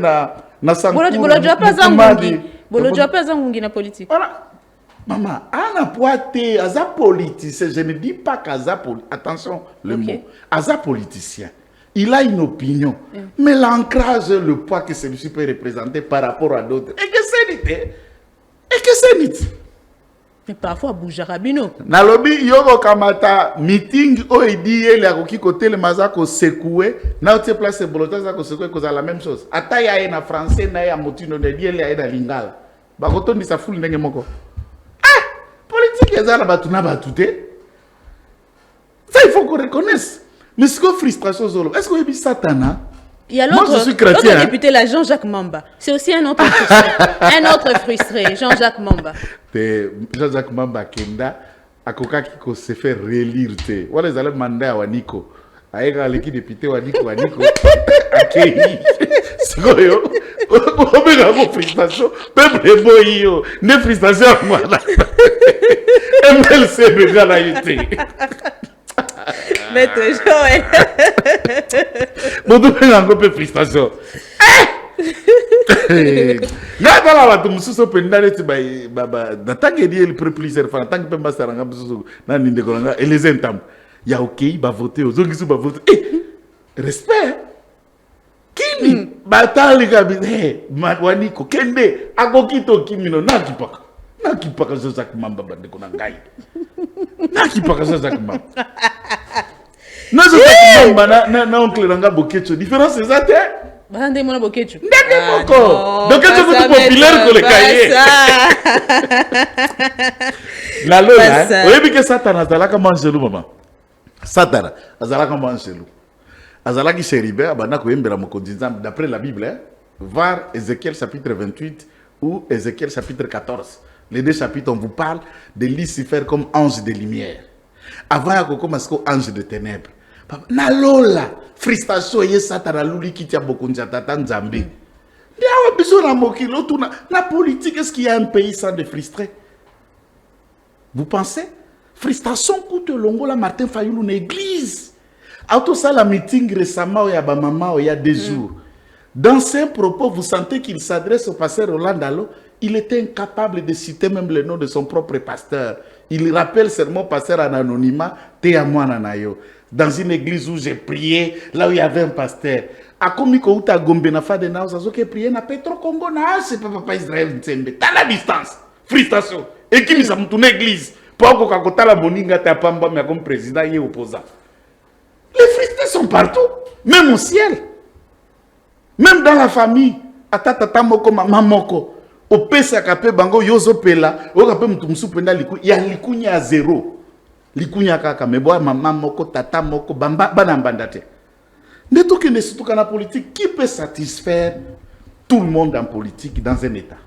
[SPEAKER 1] na Sankou.
[SPEAKER 2] Bolojwa pas zangungi na politique.
[SPEAKER 1] Voilà. Maman, Anna Poité, Aza politicien, je ne dis pas qu'Aza politicien, attention le mot, Aza politicien, il a une opinion, mais l'ancrage, le poids que celui-ci peut représenter par rapport à d'autres, et que c'est n'ité,
[SPEAKER 2] mais parfois, Boujarabino.
[SPEAKER 1] Nalobi, Yoko Kamata, meeting, Oedi, il y a qui côté le mazako secoué, na ote place bolotage à secoué, cause la même chose. Ataya na français, na ya motino de die, il y a na lingala. Bakoton di sa foule n'enge moko. Politique, ça il faut qu'on reconnaisse. Mais c'est quoi frustration? Est-ce qu'on est Satana?
[SPEAKER 2] Il y a
[SPEAKER 1] Moi, je suis chrétien.
[SPEAKER 2] L'autre député, là, Jean-Jacques Mamba. C'est aussi un autre frustré. Un autre frustré, Jean-Jacques Mamba.
[SPEAKER 1] Jean-Jacques Mamba, Kenda, à Koka qui se fait relire. Voilà, ils allaient demander à Waniko. Aïga, l'équipe député, Waniko, accueilli. C'est quoi, yo? On met la frustration. Peuple boyo. Ne frustration à moi, là. MLC, me gala été.
[SPEAKER 2] Maître Joël.
[SPEAKER 1] Bon, tu fais un peu de frustration. Là, dans la bataille, nous sommes pendant tant que Dieu le plusieurs fois, tant que Pemba Saranga, et les il y a OK, il va voter, aux autres qui va voter. Respect. Qui nini batali kabisa waniko kende akokito kimino nakipaka zoza kimamba bandeko na ngai nakipaka zoza kimamba nazo kimamba na oncle nanga bokecho différence ezate
[SPEAKER 2] Bande mona bokecho
[SPEAKER 1] ndenge moko bokecho ko populaire ko le kaye la lola oyebi ke satana azalaka manjelu mama satana azalaka manjelu azalaki chérubin abanda koyembela mokonzi nzambe d'après la Bible voir Ézéchiel chapitre 28 ou Ézéchiel chapitre 14. Les deux chapitres on vous parle de Lucifer comme ange de lumière avant ya kokoma siko ange de ténèbres na lola frustration ye satana luli kitia bokonzi tata nzambe ndiawa biso na mokilo tuna na politique. Est-ce qu'il y a un pays sans de frustrés? Vous pensez? Frustration coûte longola Martin Fayulu une église. Auto ça la meeting récemment il y a maman il y a 2 jours. Dans ses propos, vous sentez qu'il s'adresse au pasteur Roland Allo. Il était incapable de citer même le nom de son propre pasteur. Il rappelle seulement pasteur en anonymat, Teyamuananayo. Dans une église où j'ai prié, là où il y avait un pasteur. A komiko uta gombe na fa de na osazo ke prier na Petro Congo na c'est papa Israël Nzembe. T'as la distance. Frustration. Et qui nous a monté une église. Pour qu'on kakota la moninga ta pamba mais comme président y est opposant. Les frustrés sont partout, même au ciel, même dans la famille. Atata moko mama moko, au pesa kape bango yozo pela, o kape mutumsu penda liku, ya likunya à 0, likunya kaka mebo mama moko tata moko bamba banambandate. Ne tout que ne surtout qu'en politique, qui peut satisfaire tout le monde en politique dans un État?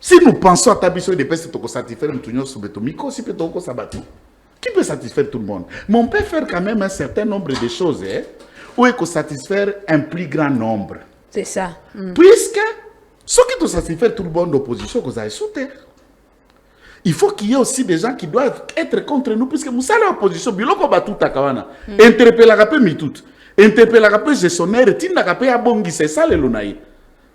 [SPEAKER 1] Si nous pensons à tabiso de peste toko satisfaire mutunyo subetomiko, si peut toko sabatu. Qui peut satisfaire tout le monde? Mais on peut faire quand même un certain nombre de choses, où il faut satisfaire un plus grand nombre.
[SPEAKER 2] C'est ça.
[SPEAKER 1] Puisque, ceux qui doivent satisfaire tout le monde d'opposition, vous avez sauté. Il faut qu'il y ait aussi des gens qui doivent être contre nous, puisque nous sommes l'opposition. Biloko ba tout akawana. Interpeller la rapé mi tout. Interpeller la rapé gestionnaire, tin la rapé abongi, c'est ça le lunaï.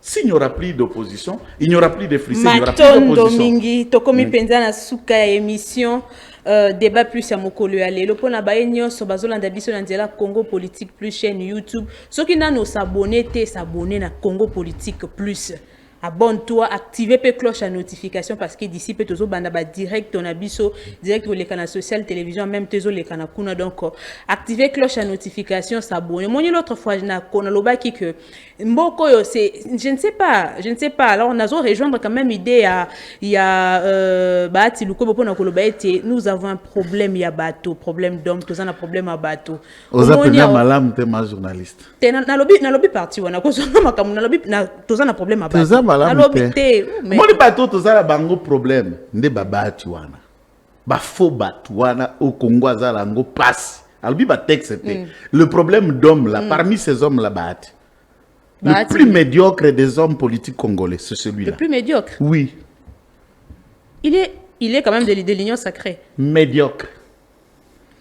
[SPEAKER 1] S'il n'y aura plus d'opposition, il n'y aura plus de frissés, il n'y aura plus d'opposition.
[SPEAKER 2] Domingi, tokomi penza na suka ya émission. Débat plus ya mokolo ya lelo pona ba nyonso bazolanda biso na nzela Congo Politique Plus chaîne YouTube. Soki nano s'abonner na Congo Politique Plus. Abonne-toi, activez pe cloche à notification parce que d'ici peut toujours banda ba direct on abiso direct au les canaux social télévision même tezo les canaux kuna donc activez cloche à notification s'abonner. Moi l'autre fois na kona lobaki que mboko yo c'est je ne sais pas alors on a rejoindre quand même idée il y a baati luko pona koloba ete nous avons un problème ya bateau problème d'homme tous un problème à bateau.
[SPEAKER 1] Oza pena malam te ma journaliste.
[SPEAKER 2] Na lobby parti wana ko sona makamu na lobby na tous un problème à bateau.
[SPEAKER 1] Moni bateau tozala bango problème nde babati wana ba faux batu wana au Congo azala ngo passe albi ba texte le problème d'homme là parmi ces hommes là bati le plus médiocre des hommes politiques congolais c'est celui-là.
[SPEAKER 2] Le plus médiocre?
[SPEAKER 1] Oui.
[SPEAKER 2] Il est quand même de l'union sacrée.
[SPEAKER 1] Médiocre.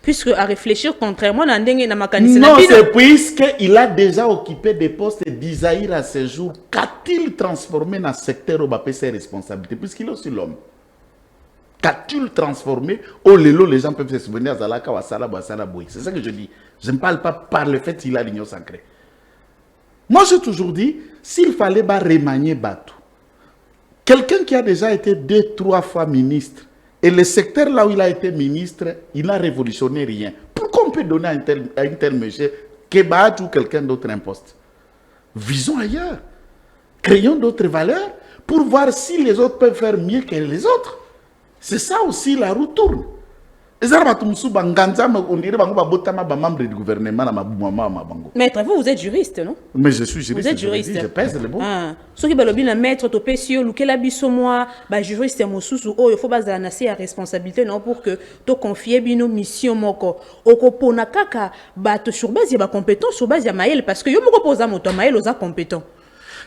[SPEAKER 2] Puisque à réfléchir contrairement à Ndenge na makanisi.
[SPEAKER 1] Non, c'est puisqu'il a déjà occupé des postes d'Isaïr à ce jour. Qu'a-t-il transformé dans le secteur où il a ses responsabilités? Puisqu'il est aussi l'homme. Qu'a-t-il transformé? Oh, les gens peuvent se souvenir de Zalaka Wasala Wasala Boui. C'est ça que je dis. Je ne parle pas par le fait qu'il a l'union sacrée. Moi, j'ai toujours dit, s'il fallait remanier Batou, quelqu'un qui a déjà été 2-3 fois ministre, et le secteur là où il a été ministre, il n'a révolutionné rien. Pourquoi on peut donner à une telle monsieur Kebat ou quelqu'un d'autre un poste? Visons ailleurs. Créons d'autres valeurs pour voir si les autres peuvent faire mieux que les autres. C'est ça aussi la roue tourne.
[SPEAKER 2] Maître, vous êtes juriste, non?
[SPEAKER 1] Mais je suis juriste.
[SPEAKER 2] Vous êtes juriste.
[SPEAKER 1] Je pèse le bon.
[SPEAKER 2] Ce qui est le maître, topesio, lequel abisso moi, juriste, mon sous il faut baser la responsabilité, non, pour que tu confies bino mission moko. Okopo na kaka, sur base ya compétence, sur base ya maël, parce que yo moko posa moto maël osa compétent.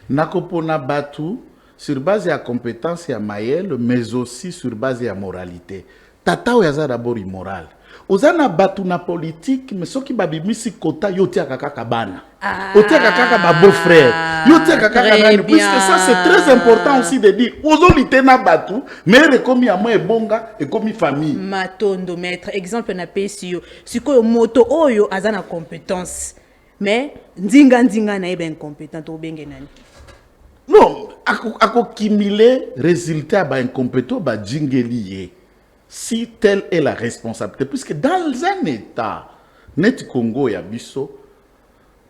[SPEAKER 1] Nakopo na batu sur base ya compétence ya maël, mais aussi sur base ya moralité. Tata oyaza d'abord immoral. Ozana batu na politique, mais ceux qui babimisi kota yotia kaka bana. Yotia kaka ba beau-frère. Yotia kaka nani. Puisque ça c'est très important aussi de dire. Ozolite na batu, mais rekomi à moi bonga et comme famille.
[SPEAKER 2] Matondo maître, exemple na pesio. Siko moto oyo azana compétence. mais ndinga na eba incompétent to benge nani.
[SPEAKER 1] Non, ako cumuler résultat ba incompétent ba djingeli. Si telle est la responsabilité, puisque dans un état net Congo ya biso,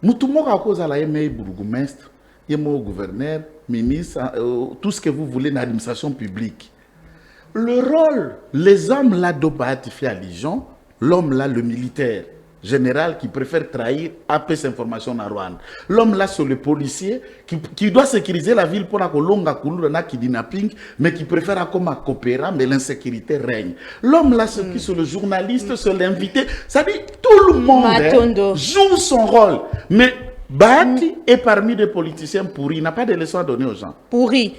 [SPEAKER 1] mutu moko akoza la yeme bourgmestre, yemo gouverneur, ministre, tout ce que vous voulez dans l'administration publique. Le rôle, les hommes là doivent ratifier à Lijon, l'homme là le militaire général qui préfère trahir après cette information à Rwanda. L'homme là c'est le policier qui doit sécuriser la ville pour la kolonga kulura kidnapping, mais qui préfère comme coopérer, mais l'insécurité règne. L'homme là c'est qui c'est le journaliste, c'est l'invité. Ça dit tout le monde joue son rôle, mais Bahati est parmi des politiciens pourris. Il n'a pas de leçons à donner aux gens.
[SPEAKER 2] Pourris.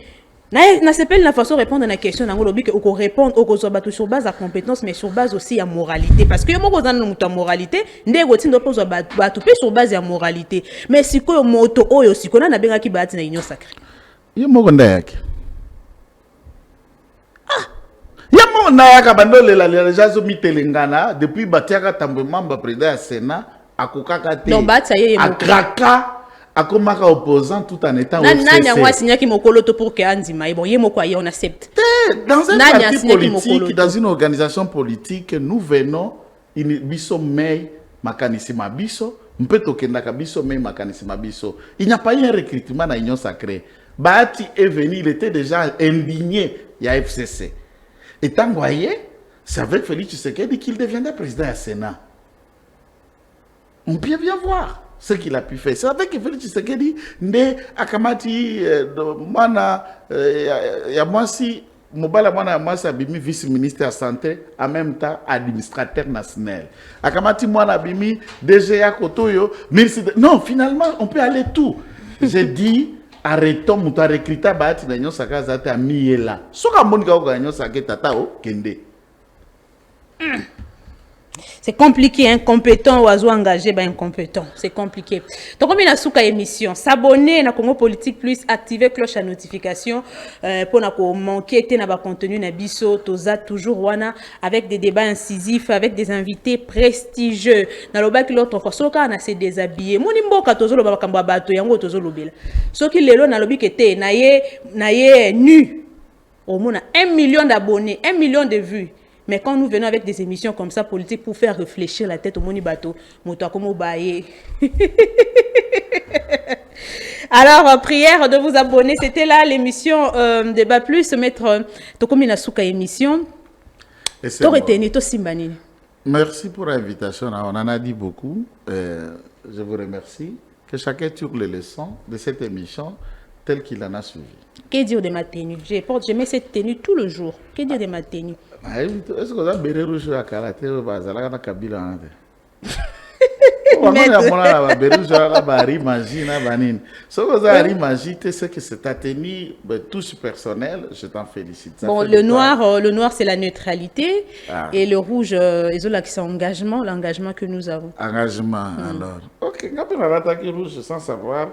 [SPEAKER 2] Na s'appelle la façon de répondre à la question dans le qu'on répondre au sur base de compétence mais sur base aussi à moralité parce que yo moko dans notre moralité ndego tindo pozo batu pe sur base à moralité mais si ko moto oyo si kona na benga ki Bahati na union sacrée
[SPEAKER 1] yo moko ndayake ya moko ndayaka bandole la jazo mitelengana depuis batiaka tambo mamba président ya Sénat akokaka te
[SPEAKER 2] non Bahati yeye
[SPEAKER 1] akraka akomaka opposant tout en étant
[SPEAKER 2] FCC. Nani a signé qui mokoloto pour que Andima bon yé moko on accepte.
[SPEAKER 1] Dans un parti politique, dans une organisation politique, nous venons biso mei makanisima biso, mpeto kendaka biso mei makanisima biso. Il n'y a pas eu un recrutement dans l'Union sacrée. Bahati est venu, il était déjà indigné, il y a FCC. Et tant voyez, c'est avec Félix Tshisekedi qu'il deviendrait président du Sénat. On peut bien voir ce qu'il a pu faire. C'est avec Félix Tshisekedi, nde akamati mwana ya mwasi mobala mwana ya mwasi abimi vice-ministre de la santé en même temps administrateur national. Akamati mwana abimi DG ya kotoyo ministre non, finalement on peut aller tout. J'ai dit arrêtons muto recruter Bahati na nyosa kazate amiela. Soka monika ko nyosa ke tata o kende.
[SPEAKER 2] C'est compliqué, incompétent ou à engagé, ben incompétent. C'est compliqué. Donc, comme il y a souka émission, s'abonner à Congo Politique Plus, activer cloche à notification pour ne manquer de contenu na biso, toza toujours wana avec des débats incisifs, avec des invités prestigieux. Na loba ki l'autre fois, soka na se déshabiller. Moni mboka tozo loba kamba bato yango tozo lobela. Soki lelo na lobi kete na ye nu. Au moins 1 million d'abonnés, 1 million de vues. Mais quand nous venons avec des émissions comme ça, politiques, pour faire réfléchir la tête au moni bateau, alors, prière de vous abonner. C'était là l'émission Débat Plus, mettre Tokomina Souka émission.
[SPEAKER 1] Merci pour l'invitation. On en a dit beaucoup. Je vous remercie. Que chacun tire les leçons de cette émission telle qu'il en a suivi.
[SPEAKER 2] Que dire de ma tenue? Je mets cette tenue tout le jour. Que dire de ma tenue?
[SPEAKER 1] Est-ce que vous avez béret rouge à karaté ou pas? Ça a Kabila. C'est que c'est ta tenue touche personnelle, je t'en félicite.
[SPEAKER 2] Bon, le noir c'est la neutralité et le rouge, c'est engagement, l'engagement que nous avons.
[SPEAKER 1] Engagement, alors. Ok, quand on a attaqué rouge sans savoir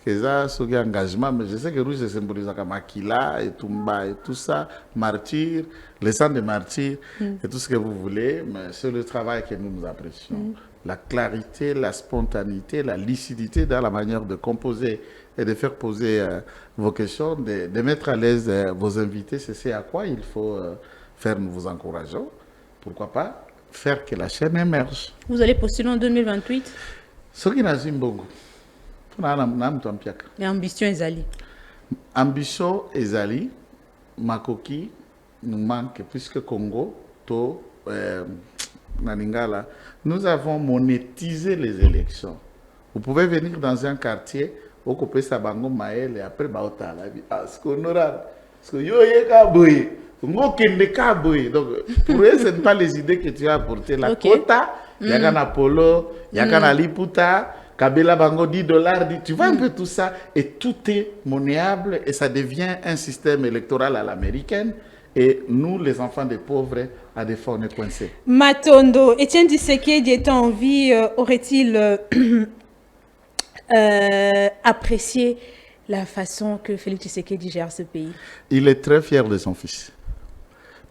[SPEAKER 1] que ça, c'est un engagement, mais je sais que rouge symbolise comme Makila et Tumba et tout ça, martyr, le sang des martyrs et tout ce que vous voulez, mais c'est le travail que nous apprécions. La clarité, la spontanéité, la lucidité dans la manière de composer et de faire poser vos questions, de mettre à l'aise vos invités, c'est ce à quoi il faut faire, nous vous encourageons. Pourquoi pas faire que la chaîne émerge.
[SPEAKER 2] Vous allez postuler en 2028?
[SPEAKER 1] Ce qui n'a pas beaucoup.
[SPEAKER 2] Et ambition Ezali.
[SPEAKER 1] Ambition Ezali, Makoki nous manque puisque Congo, Naningala, nous avons monétisé les élections. Vous pouvez venir dans un quartier, occuper Sabango Maël et après Baota la vie. Ah, c'est honorable. Parce que yo ye kaboye, ngo kende kaboye. Donc pour eux, ce n'est pas les idées que tu as apportées. La quota, yakana polo, yakana liputa. Kabila Bango $10, tu vois un peu tout ça, et tout est monnayable et ça devient un système électoral à l'américaine. Et nous, les enfants des pauvres, à des fois, on est coincés.
[SPEAKER 2] Matondo, Etienne Tshisekedi étant en vie, aurait-il apprécié la façon que Félix Tshisekedi gère ce pays?
[SPEAKER 1] Il est très fier de son fils.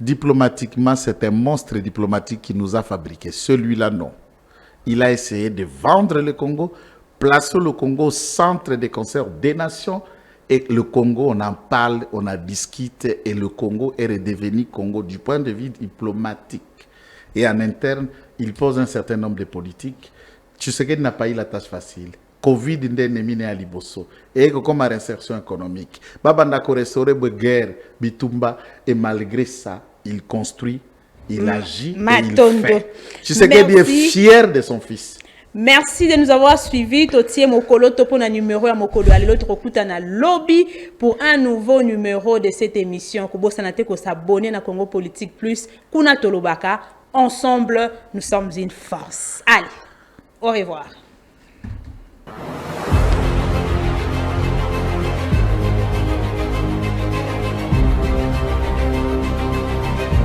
[SPEAKER 1] Diplomatiquement, c'est un monstre diplomatique qui nous a fabriqué. Celui-là, non. Il a essayé de vendre le Congo plaçons le Congo au centre des concerts des nations. Et le Congo, on en parle, on en discute, et le Congo est redevenu Congo du point de vue diplomatique. Et en interne, il pose un certain nombre de politiques. Tshisekedi n'a pas eu la tâche facile. Covid n'est mine à Liboso. Et comme réinsertion économique. Babanda restaurer la guerre, Bitumba, et malgré ça, il construit, il agit, et il fait. Tshisekedi est fier de son fils.
[SPEAKER 2] Merci de nous avoir suivis. Totie Mokolo topo na numéro ya Mokolo alelo trokuta na lobby pour un nouveau numéro de cette émission. Kobo sanate ko s'abonner na Congo Politique Plus. Kuna tolobaka. Ensemble, nous sommes une force. Allez, au revoir.